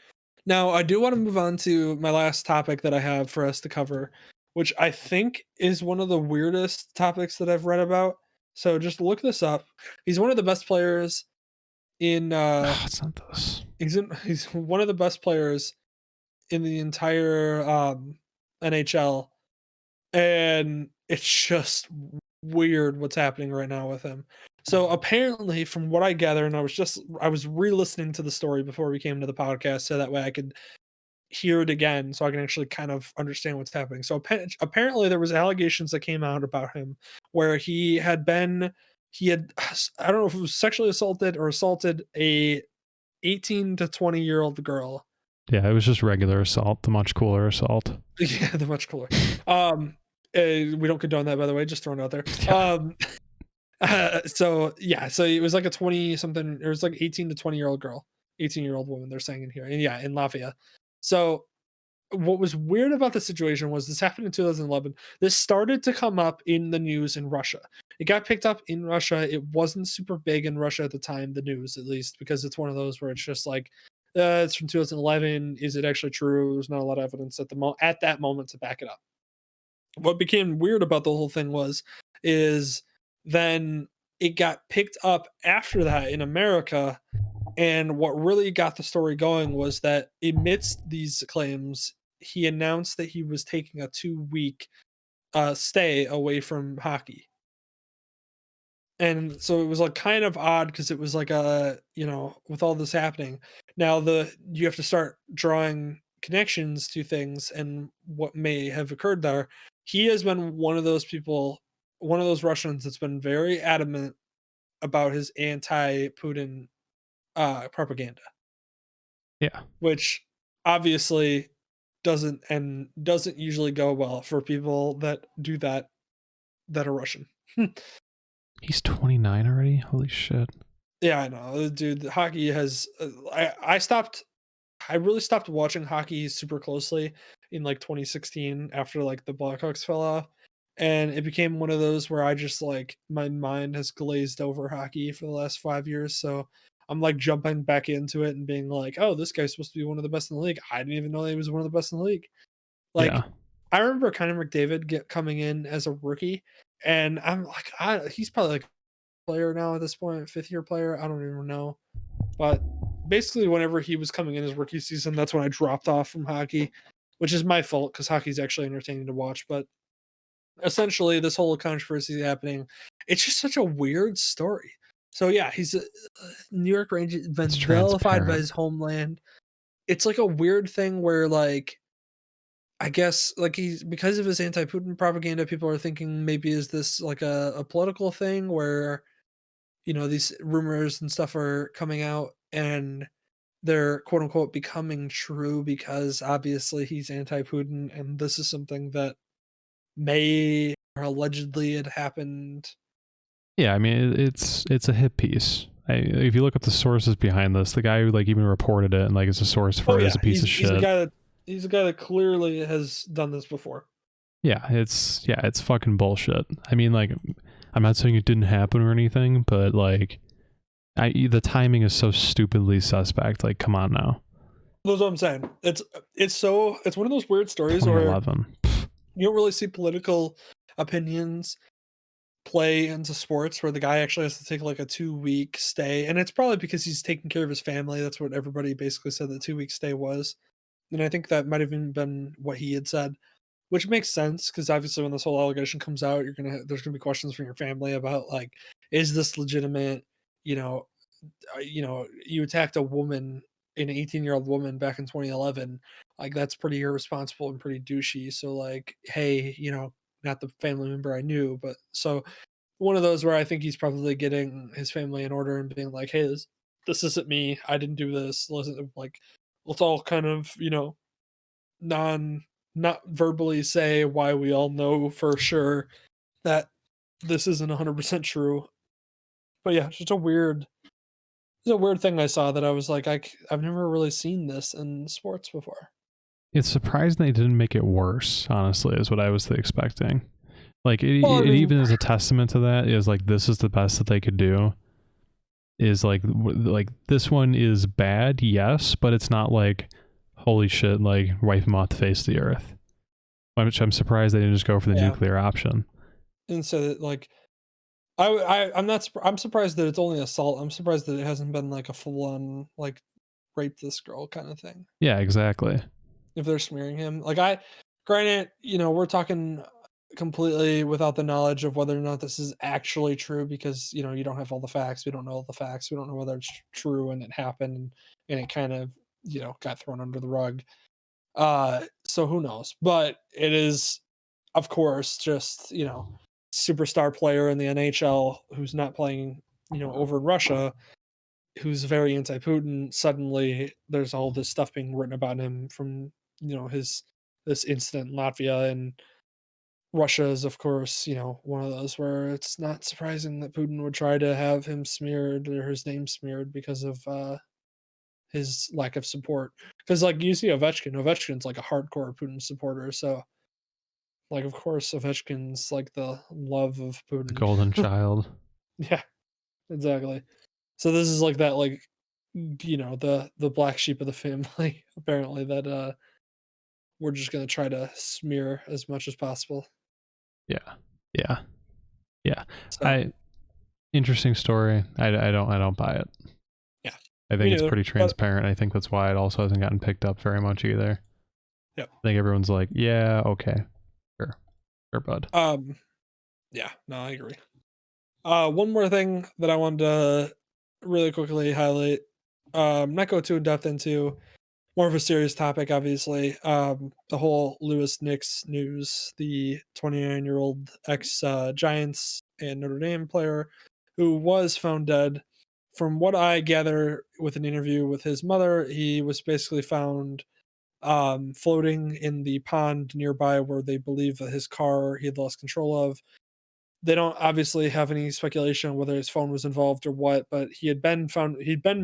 Now I do want to move on to my last topic that I have for us to cover, which I think is one of the weirdest topics that I've read about. So just look this up. He's one of the best players in Oh, it's not this. he's one of the best players in the entire NHL, and it's just weird what's happening right now with him. So apparently, from what I gather, and I was re-listening to the story before we came to the podcast, so that way I could hear it again, so I can actually kind of understand what's happening. So apparently, there was allegations that came out about him where he had I don't know if it was sexually assaulted or assaulted a 18 to 20-year-old girl. Yeah, it was just regular assault, the much cooler assault. Yeah, the much cooler. We don't condone that, by the way, just throwing it out there. Yeah. So yeah, so it was like a 20 something, it was like 18 to 20-year-old girl, 18-year-old woman they're saying in here. And yeah, in Latvia. So what was weird about the situation was this happened in 2011. This started to come up in the news in Russia. It got picked up in Russia. It wasn't super big in Russia at the time, the news at least, because it's one of those where it's just like, it's from 2011. Is it actually true? There's not a lot of evidence at that moment to back it up. What became weird about the whole thing is then it got picked up after that in America, and what really got the story going was that amidst these claims, he announced that he was taking a 2-week stay away from hockey. And so it was like kind of odd because it was like with all this happening, now you have to start drawing connections to things and what may have occurred there. He has been one of those people, one of those Russians that's been very adamant about his anti-Putin propaganda, Yeah. which obviously doesn't usually go well for people that do that are Russian. He's 29 already? Holy shit. Yeah, I know, dude. Hockey has. I really stopped watching hockey super closely in like 2016 after like the Blackhawks fell off, and it became one of those where I just like my mind has glazed over hockey for the last 5 years. So I'm like jumping back into it and being like, oh, this guy's supposed to be one of the best in the league. I didn't even know he was one of the best in the league. Like, Yeah. I remember Connor McDavid coming in as a rookie, and I'm like, he's probably like player now at this point, 5th-year player. I don't even know. But basically, whenever he was coming in his rookie season, that's when I dropped off from hockey, which is my fault because hockey's actually entertaining to watch. But essentially, this whole controversy happening, it's just such a weird story. So yeah, he's a New York Rangers, been It's vilified by transparent. his homeland. It's like a weird thing where like I guess like he's because of his anti-Putin propaganda, people are thinking maybe is this like a political thing where these rumors and stuff are coming out and they're quote unquote becoming true because obviously he's anti-Putin and this is something that may or allegedly had happened. Yeah, I mean it's a hit piece. If you look up the sources behind this, the guy who like even reported it and like is a source for Oh it yeah, is a piece of he's a shit. guy that clearly has done this before. It's fucking bullshit. I mean, like, I'm not saying it didn't happen or anything, but like, the timing is so stupidly suspect. Like, come on now. That's what I'm saying. It's one of those weird stories where 2011. you don't really see political opinions play into sports where the guy actually has to take like a 2-week stay, and it's probably because he's taking care of his family. That's what everybody basically said the 2-week stay was, and I think that might have even been what he had said, which makes sense because obviously when this whole allegation comes out, there's gonna be questions from your family about like, is this legitimate? You know, you attacked a woman, an 18-year-old woman back in 2011. Like that's pretty irresponsible and pretty douchey. So like, hey, not the family member I knew, but so one of those where I think he's probably getting his family in order and being like, hey, this isn't me. I didn't do this. Listen, like, let's all kind of, non not verbally say why we all know for sure that this isn't 100% true. But yeah, it's a weird thing I saw that I was like, I've never really seen this in sports before. It's surprising they didn't make it worse. Honestly, is what I was expecting. Like, Well, I it mean, even is a testament to that. Is like this is the best that they could do. Is like this one is bad, yes, but it's not like holy shit, like wipe him off the face of the earth. Which I'm surprised they didn't just go for the yeah. nuclear option. And so that like, I'm surprised that it's only assault. I'm surprised that it hasn't been like a full on like rape this girl kind of thing. Yeah, exactly. If they're smearing him, like granted, we're talking completely without the knowledge of whether or not this is actually true because you don't have all the facts. We don't know all the facts. We don't know whether it's true and it happened and it kind of got thrown under the rug. So who knows? But it is, of course, just superstar player in the NHL who's not playing over in Russia, who's very anti-Putin. Suddenly, there's all this stuff being written about him from his this incident in Latvia, and Russia is, of course, one of those where it's not surprising that Putin would try to have him smeared or his name smeared because of his lack of support. Because like you see Ovechkin's like a hardcore Putin supporter, so like of course Ovechkin's like the love of The Putin. golden child. Yeah, exactly. So this is like that, like the black sheep of the family apparently that we're just gonna try to smear as much as possible. Yeah. Yeah. Yeah. So Interesting story. I don't buy it. yeah, I me think it's neither. pretty But transparent. I think that's why it also hasn't gotten picked up very much either. yeah, I think everyone's like, yeah, okay. Sure, bud. yeah, no, I agree. One more thing that I wanted to really quickly highlight. Not go too in depth into, more of a serious topic, obviously. The whole Lewis Nix news, the 29-year-old ex Giants and Notre Dame player who was found dead. From what I gather with an interview with his mother, he was basically found floating in the pond nearby where they believe that his car he had lost control of. They don't obviously have any speculation on whether his phone was involved or what, but he'd been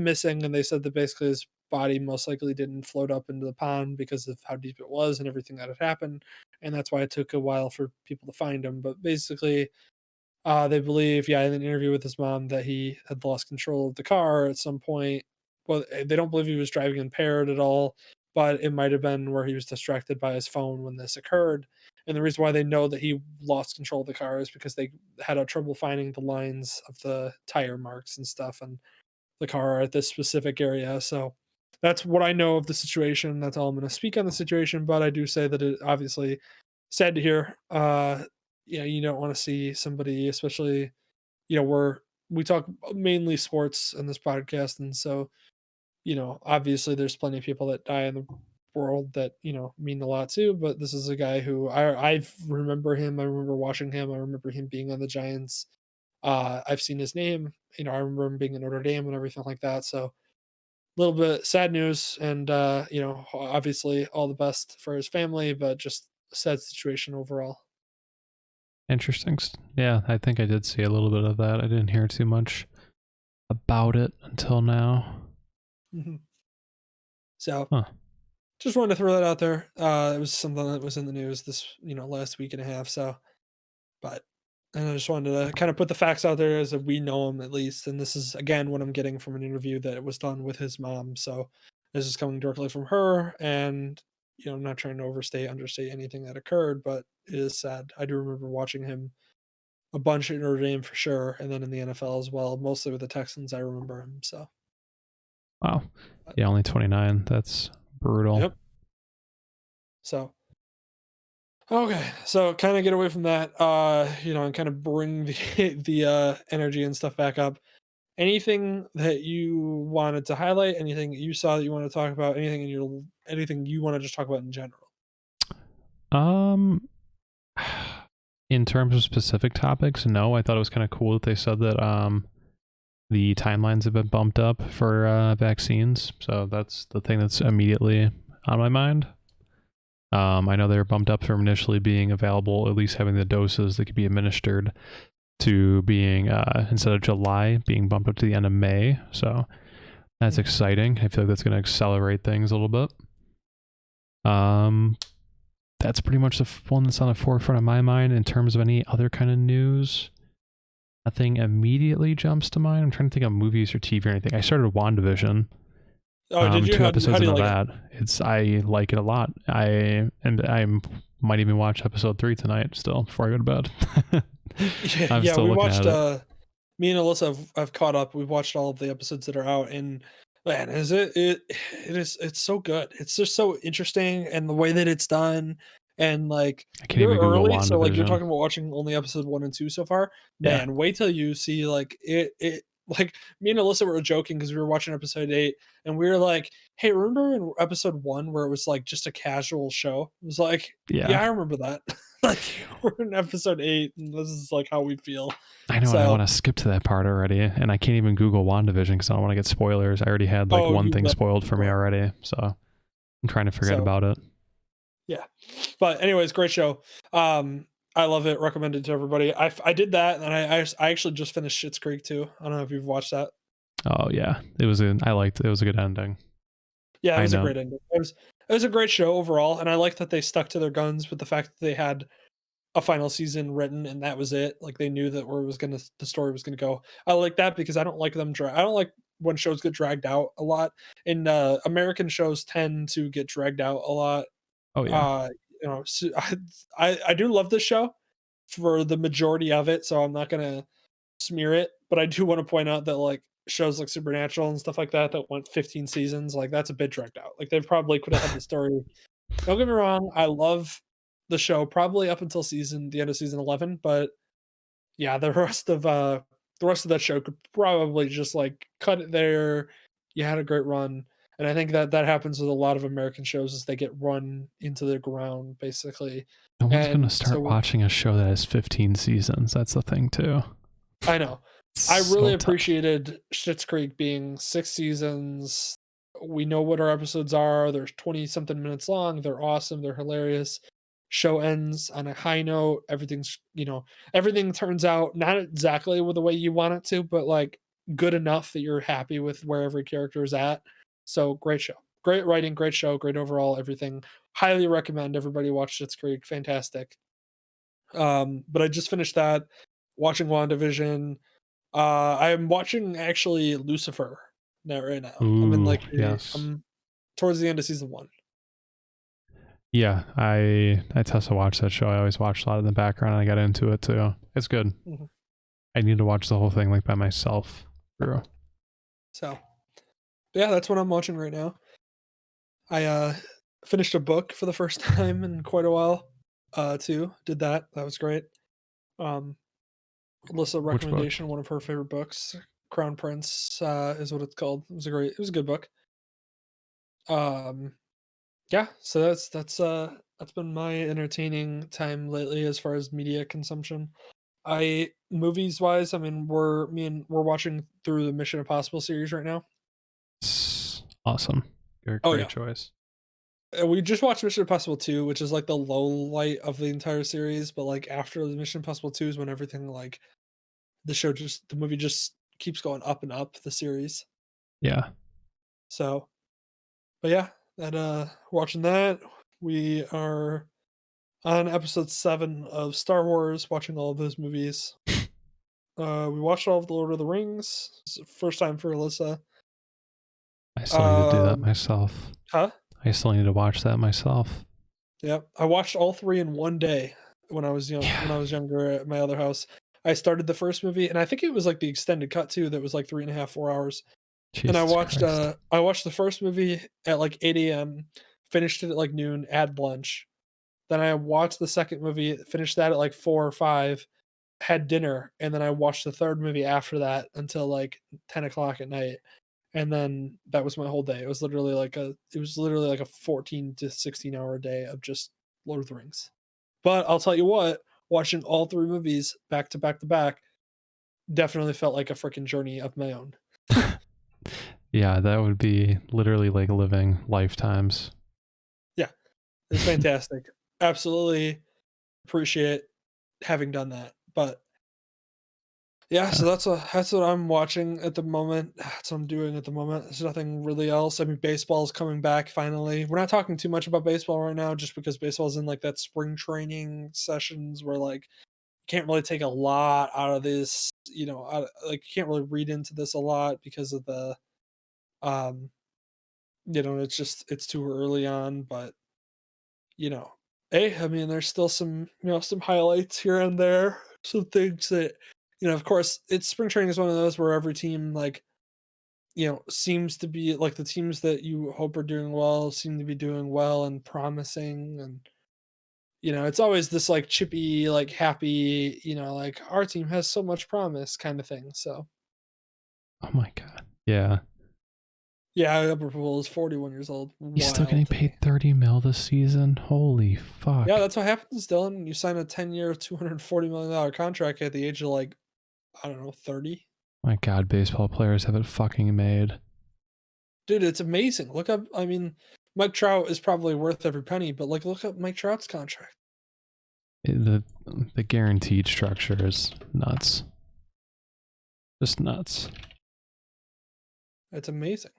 missing, and they said that basically his body most likely didn't float up into the pond because of how deep it was and everything that had happened. And that's why it took a while for people to find him. But basically, they believe, yeah, in an interview with his mom, that he had lost control of the car at some point. Well, they don't believe he was driving impaired at all, but it might have been where he was distracted by his phone when this occurred. And the reason why they know that he lost control of the car is because they had a trouble finding the lines of the tire marks and stuff and the car at this specific area. So that's what I know of the situation. That's all I'm going to speak on the situation. But I do say that it obviously sad to hear. Yeah, you don't want to see somebody, especially we talk mainly sports in this podcast, and so obviously there's plenty of people that die in the world that mean a lot too. But this is a guy who I remember him. I remember watching him. I remember him being on the Giants. I've seen his name. You know, I remember him being in Notre Dame and everything like that. So a little bit sad news, and you know, obviously all the best for his family, but just a sad situation overall. Interesting. Yeah, I think I did see a little bit of that. I didn't hear too much about it until now. Mhm. So Huh. just wanted to throw that out there. It was something that was in the news this, you know, last week and a half. So, but and I just wanted to kind of put the facts out there as that we know him at least. And this is again what I'm getting from an interview that was done with his mom. So this is coming directly from her, and you know, I'm not trying to understate anything that occurred, but it is sad. I do remember watching him a bunch at Notre Dame for sure, and then in the NFL as well. Mostly with the Texans, I remember him. So, Wow. but, Yeah, only 29. That's brutal. yep. So okay, so kind of get away from that, you know, and kind of bring the the energy and stuff back up. Anything that you wanted to highlight? Anything that you saw that you want to talk about? Anything you want to just talk about in general? Um, in terms of specific topics, no. I thought it was kind of cool that they said that the timelines have been bumped up for vaccines. So that's the thing that's immediately on my mind. I know they were bumped up from initially being available, at least having the doses that could be administered, to being instead of July being bumped up to the end of May. So that's Mhm. exciting. I feel like that's going to accelerate things a little bit. Um, that's pretty much the one that's on the forefront of my mind. In terms of any other kind of news, nothing immediately jumps to mind. I'm trying to think of movies or TV or anything. I started WandaVision. Oh, did you? Two How episodes do you into like it? that. I like it a lot. I might even watch episode 3 tonight still before I go to bed. Yeah, I'm yeah. still We looking watched. at it. Me and Alyssa have caught up. We've watched all of the episodes that are out, and man, it's so good. It's just so interesting, and the way that it's done, and like I can't you're even Google early, so like you're WandaVision. talking about watching only episode 1 and 2 so far. Yeah. Man, wait till you see like it. Like me and Alyssa were joking because we were watching episode 8, and we were like, "Hey, remember in episode 1 where it was like just a casual show?" It was like, Yeah. "Yeah, I remember that." Like we're in episode 8, and this is like how we feel. I know, and I So, want to skip to that part already, and I can't even Google WandaVision because I don't want to get spoilers. I already had like oh, one you thing will. spoiled for me Well, already, so I'm trying to forget so, about it. yeah. But anyways, great show. I love it. Recommend it to everybody. I did that, and I actually just finished Schitt's Creek too. I don't know if you've watched that. Oh yeah, I liked it. It was a good ending. Yeah, it I was a know. great ending. It was a great show overall, and I like that they stuck to their guns with the fact that they had a final season written and that was it. Like they knew that where it was gonna the story was gonna go. I like that because I don't like I don't like when shows get dragged out a lot. And American shows tend to get dragged out a lot. Oh yeah. Uh, you know, so I do love this show for the majority of it, so I'm not gonna smear it, but I do want to point out that like shows like Supernatural and stuff like that that went 15 seasons, like that's a bit dragged out. Like they probably could have had the story. Don't get me wrong, I love the show probably up until the end of season 11, but yeah, the rest of that show could probably just like cut it there. You had a great run. And I think that that happens with a lot of American shows as they get run into the ground basically. No one's gonna And start so watching a show that has 15 seasons. That's the thing too. I know. It's I really so tough. appreciated Schitt's Creek being 6 seasons. We know what our episodes are. They're 20 something minutes long. They're awesome. They're hilarious. Show ends on a high note. Everything's, you know, everything turns out not exactly with the way you want it to, but like good enough that you're happy with where every character is at. So great show. Great writing, great show, great overall, everything. Highly recommend everybody watch Schitt's Creek. Fantastic. But I just finished that, watching WandaVision. I'm watching actually Lucifer now right now. I'm in Ooh, like yes. I'm towards the end of season 1. Yeah, I test to watch that show. I always watch a lot in the background. And I got into it too. It's good. Mhm. I need to watch the whole thing like by myself. Bro. So, yeah, that's what I'm watching right now. I finished a book for the first time in quite a while. Too. Did that. That was great. Um Alyssa Which book? recommendation, one of her favorite books, Crown Prince, is what it's called. It was a good book. Um yeah, so that's been my entertaining time lately as far as media consumption. Movies wise, I mean, we're watching through the Mission Impossible series right now. Awesome. Oh Great yeah. choice. We just watched Mission Impossible 2, which is like the low light of the entire series, but like after the Mission Impossible 2 is when everything like the movie just keeps going up and up the series. Yeah. So, but yeah, that watching that. We are on episode 7 of Star Wars, watching all of those movies. We watched all of the Lord of the Rings. It's the first time for Alyssa. I still need to do that myself. Huh? I still need to watch that myself. Yep. I watched all 3 in one day when I was young. Yeah. When I was younger at my other house, I started the first movie, and I think it was like the extended cut too. That was like 3.5, 4 hours. And Jesus Christ. I watched the first movie at like 8 a.m., finished it at like noon, had lunch. Then I watched the second movie, finished that at like 4 or 5, had dinner, and then I watched the third movie after that until like 10 o'clock at night. And then that was my whole day. It was literally like a 14 to 16 hour day of just Lord of the Rings. But I'll tell you what, watching all 3 movies back to back to back definitely felt like a freaking journey of my own. Yeah, that would be literally like living lifetimes. Yeah, it's fantastic. Absolutely appreciate having done that. But yeah, so that's what I'm watching at the moment. That's what I'm doing at the moment. There's nothing really else. I mean, baseball is coming back finally. We're not talking too much about baseball right now, just because baseball's in like that spring training sessions where like you can't really take a lot out of this. Like you can't really read into this a lot because of the, um, it's too early on. But you know, hey, I mean, there's still some highlights here and there, some things that, of course, it's spring training is one of those where every team, like, seems to be like the teams that you hope are doing well seem to be doing well and promising. And, it's always this like chippy, like happy, like our team has so much promise kind of thing. So, Oh my God. Yeah. yeah, Albert Pujols is 41 years old. He's still getting Wild to paid me. 30 mil this season. Holy fuck. Yeah, that's what happens, Dylan. You sign a 10-year, $240 million contract at the age of like, I don't know, 30. My God, baseball players have it fucking made. Dude, it's amazing. Look up, I mean, Mike Trout is probably worth every penny, but like look up Mike Trout's contract. The guaranteed structure is nuts. Just nuts. It's amazing.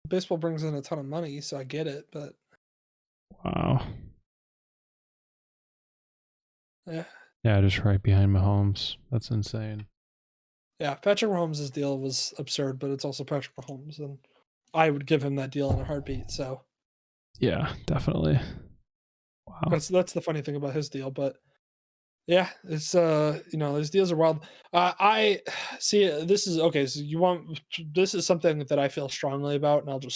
Baseball brings in a ton of money, so I get it, but Wow. yeah. Yeah, just right behind Mahomes. That's insane. Yeah, Patrick Mahomes' deal was absurd, but it's also Patrick Mahomes, and I would give him that deal in a heartbeat. So Yeah, definitely. Wow. that's the funny thing about his deal. But yeah, it's his deals are wild. I see. This is okay. So this is something that I feel strongly about, and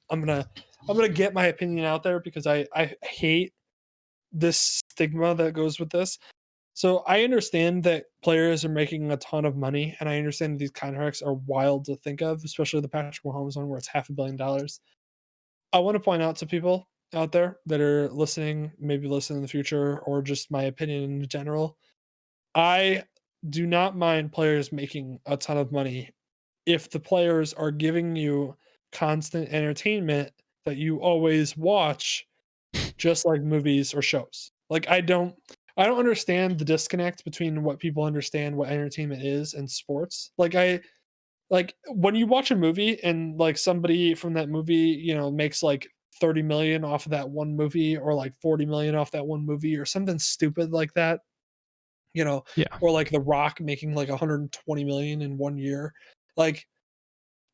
I'm gonna get my opinion out there because I hate this stigma that goes with this. So I understand that players are making a ton of money, and I understand that these contracts are wild to think of, especially the Patrick Mahomes one where it's $500 million. I want to point out to people out there that are listening, maybe listen in the future, or just my opinion in general. I do not mind players making a ton of money if the players are giving you constant entertainment that you always watch, just like movies or shows. Like I don't understand the disconnect between what people understand what entertainment is and sports. Like when you watch a movie and like somebody from that movie, makes like 30 million off of that one movie, or like 40 million off that one movie, or something stupid like that, Yeah. or like The Rock making like 120 million in one year. Like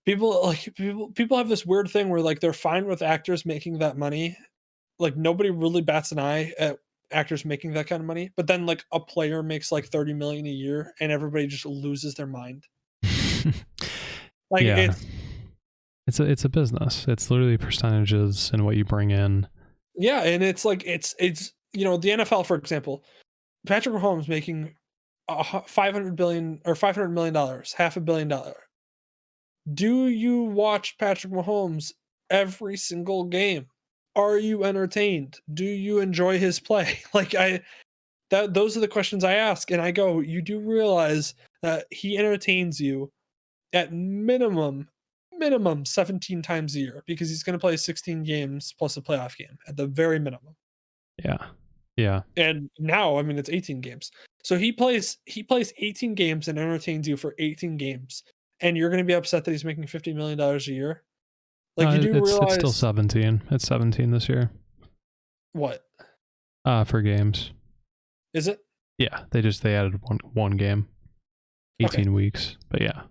people have this weird thing where like they're fine with actors making that money. Like nobody really bats an eye at actors making that kind of money, but then like a player makes like 30 million a year and everybody just loses their mind. Like Yeah. It's a business. It's literally percentages and what you bring in. yeah, and it's like it's the NFL, for example, Patrick Mahomes making 500 billion or $500 million, $500 million. Do you watch Patrick Mahomes every single game? Are you entertained? Do you enjoy his play? Those are the questions I ask, and I go, you do realize that he entertains you at minimum 17 times a year because he's going to play 16 games plus a playoff game at the very minimum. Yeah. Yeah. And now, I mean, it's 18 games. So he plays 18 games and entertains you for 18 games, and you're going to be upset that he's making $50 million a year. Like, No, you do it's still realize 17. It's 17 this year. what For games. is it? Yeah, they added one game. 18 weeks. But yeah.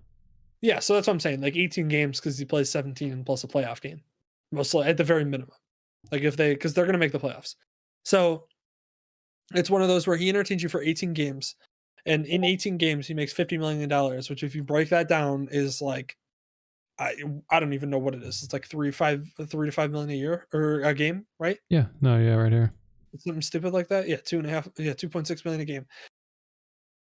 Yeah, so that's what I'm saying. Like 18 games because he plays 17 plus a playoff game, mostly at the very minimum. Like because they're going to make the playoffs. So it's one of those where he entertains you for 18 games, and in 18 games he makes $50 million, which if you break that down is like I don't even know what it is. It's like 3 to 5 million a year or a game, right? Yeah. No. Yeah. Right here. It's something stupid like that. Yeah, 2.6 million a game.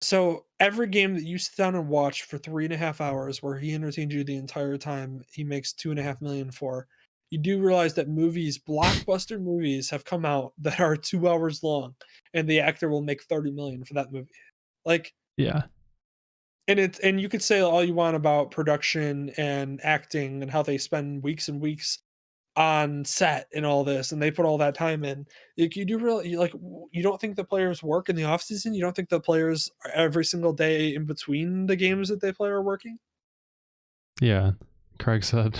So every game that you sit down and watch for 3.5 hours, where he entertains you the entire time, he makes 2.5 million for. You do realize that blockbuster movies, have come out that are 2 hours long, and the actor will make 30 million for that movie. Like, Yeah. and you could say all you want about production and acting and how they spend weeks and weeks on set and all this, and they put all that time in. Like, you do really you don't think the players work in the off season? You don't think the players are every single day in between the games that they play are working? Yeah. Craig said,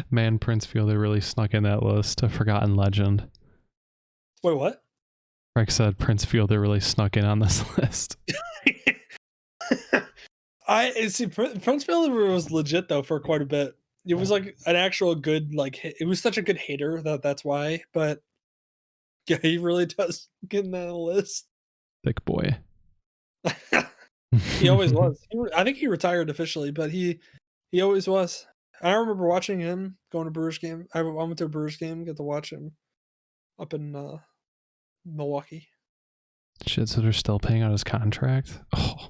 man, Prince Fielder really snuck in that list. A forgotten legend. Wait, what? Craig said Prince Fielder really snuck in on this list. I see. Prince Fielder was legit though for quite a bit. It was like an actual good it was such a good hater that's why. But yeah, he really does get in that list. Thick boy. He always was. I think he retired officially, but he always was. I remember watching him going to Brewers game. I went to a Brewers game, get to watch him up in Milwaukee. Shit, so they're still paying out his contract? Oh,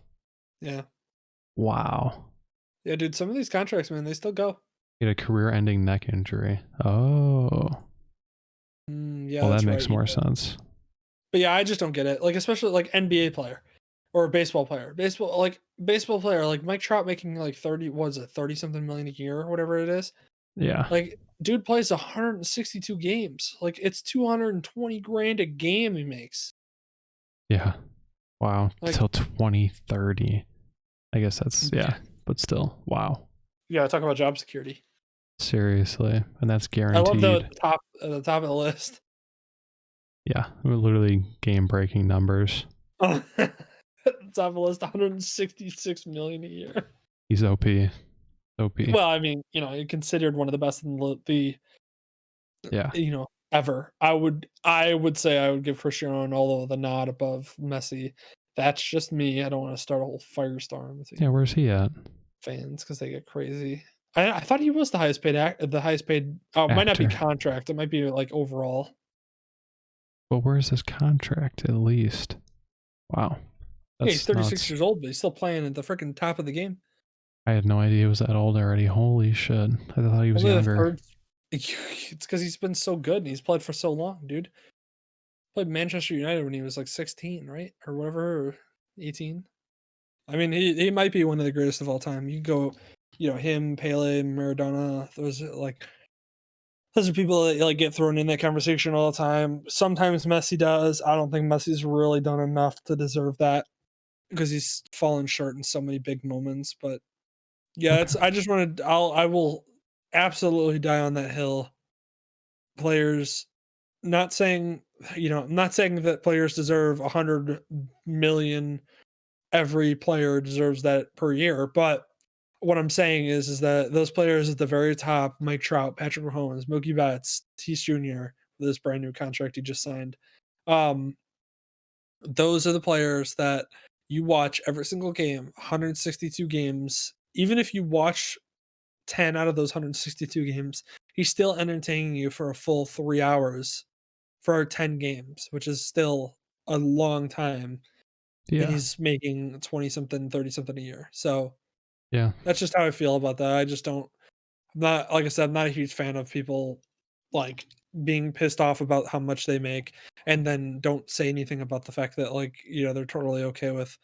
Yeah. wow. Yeah, dude, some of these contracts, man, they still go. He had a career-ending neck injury. Oh. Yeah, Well, that's that makes right. more sense. But yeah, I just don't get it. Like, especially like NBA player or baseball player. Baseball player, like Mike Trout making like 30 something million a year or whatever it is. Yeah. Like, dude plays 162 games. Like, it's 220 grand a game he makes. Yeah. Wow. Like, Till 2030. I guess that's, yeah. But still, wow. Yeah, talk about job security. Seriously. And that's I love guaranteed. the top of the list. Yeah. Literally game-breaking numbers. Top of the list, 166 million a year. He's OP. OP. Well, I mean, considered one of the best in the yeah. Ever. I would say I would give Cristiano Ronaldo the nod above Messi. That's just me. I don't want to start a whole firestorm with Yeah, where's he at? fans because they get crazy. I thought he was the highest paid Oh, it might not be Actor. contract. It might be like overall. But where's his contract at least? Wow. Yeah, he's 36 nuts. years old, but he's still playing at the freaking top of the game. I had no idea he was that old already. Holy shit. I thought he was Only younger. It's because he's been so good and he's played for so long, dude. Played Manchester United when he was like 16, right? Or whatever, or 18. I mean, he might be one of the greatest of all time. You go, him, Pele, Maradona, those are people that like get thrown in that conversation all the time. Sometimes Messi does. I don't think Messi's really done enough to deserve that because he's fallen short in so many big moments. But yeah, Okay. I will absolutely die on that hill. Players, not saying, I'm not saying that players deserve 100 million. Every player deserves that per year, but what I'm saying is that those players at the very top, Mike Trout, Patrick Mahomes, Mookie Betts, Tatis Jr., with this brand new contract he just signed, those are the players that you watch every single game, 162 games. Even if you watch 10 out of those 162 games, he's still entertaining you for a full 3 hours for 10 games, which is still a long time. And Yeah. he's making 20 something, 30 something a year. So Yeah. that's just how I feel about that. I just don't, I'm not, like I said, I'm not a huge fan of people like being pissed off about how much they make, and then don't say anything about the fact that, like, they're totally okay with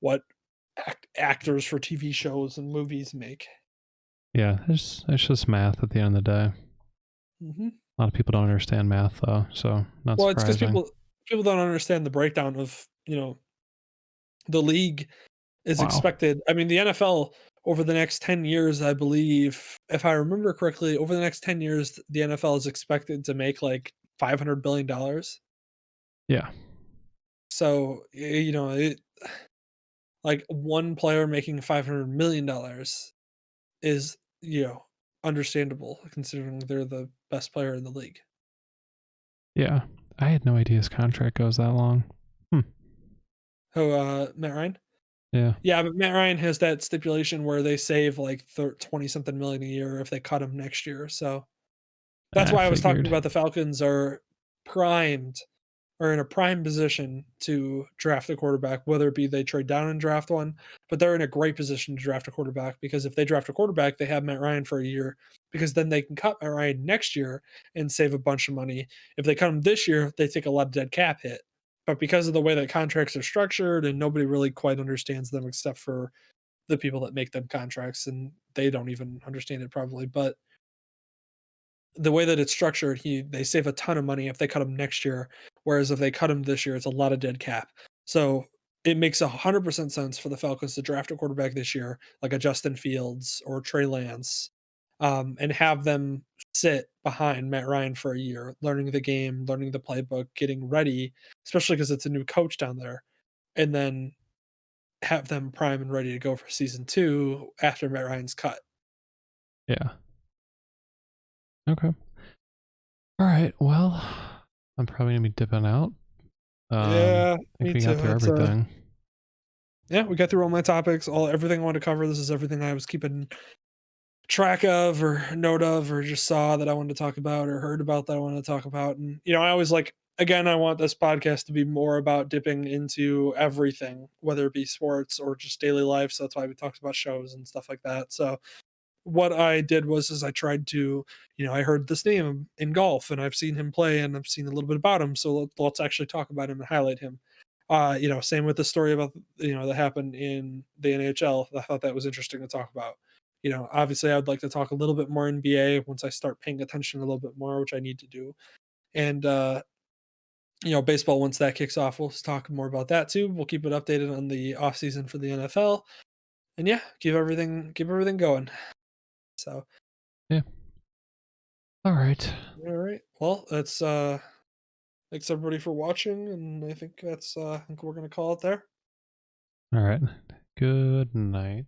what actors for TV shows and movies make. Yeah, it's just math at the end of the day. Hmm. A lot of people don't understand math though, so not Well, it's because surprising. people don't understand the breakdown of, the league is Wow. expected. I mean, the NFL over the next 10 years, I believe, if I remember correctly, over the next 10 years, the NFL is expected to make like $500 billion. Yeah. So, like one player making $500 million is, understandable considering they're the best player in the league. Yeah. I had no idea his contract goes that long. Hmm. Oh, Matt Ryan? Yeah. Yeah, but Matt Ryan has that stipulation where they save like 20 something million a year if they cut him next year. So that's I why I was talking figured. about the Falcons are primed or in a prime position to draft a quarterback, whether it be they trade down and draft one, but they're in a great position to draft a quarterback because if they draft a quarterback, they have Matt Ryan for a year because then they can cut Matt Ryan next year and save a bunch of money. If they cut him this year, they take a lot of dead cap hit. But because of the way that contracts are structured and nobody really quite understands them except for the people that make them contracts, and they don't even understand it probably, but the way that it's structured, they save a ton of money if they cut him next year, whereas if they cut him this year, it's a lot of dead cap. So it makes 100% sense for the Falcons to draft a quarterback this year, like a Justin Fields or Trey Lance, and have them sit behind Matt Ryan for a year, learning the game, learning the playbook, getting ready, especially because it's a new coach down there, and then have them prime and ready to go for season two after Matt Ryan's cut. Yeah. Okay. All right. Well, I'm probably gonna be dipping out. Yeah, I think me we got too. through It's everything. Yeah, we got through all my topics, everything I wanted to cover. This is everything I was keeping track of or note of or just saw that I wanted to talk about or heard about that I wanted to talk about. And I always again, I want this podcast to be more about dipping into everything, whether it be sports or just daily life. So that's why we talked about shows and stuff like that. So what I did was is I tried to, I heard this name in golf and I've seen him play and I've seen a little bit about him. So let's actually talk about him and highlight him. Same with the story about, that happened in the NHL. I thought that was interesting to talk about. Obviously I'd like to talk a little bit more NBA once I start paying attention a little bit more, which I need to do. And, baseball, once that kicks off, we'll talk more about that too. We'll keep it updated on the off season for the NFL and yeah, keep everything going. So, Yeah. All right. all right. Well, that's thanks everybody for watching, and I think that's I think we're gonna call it there. All right. Good night.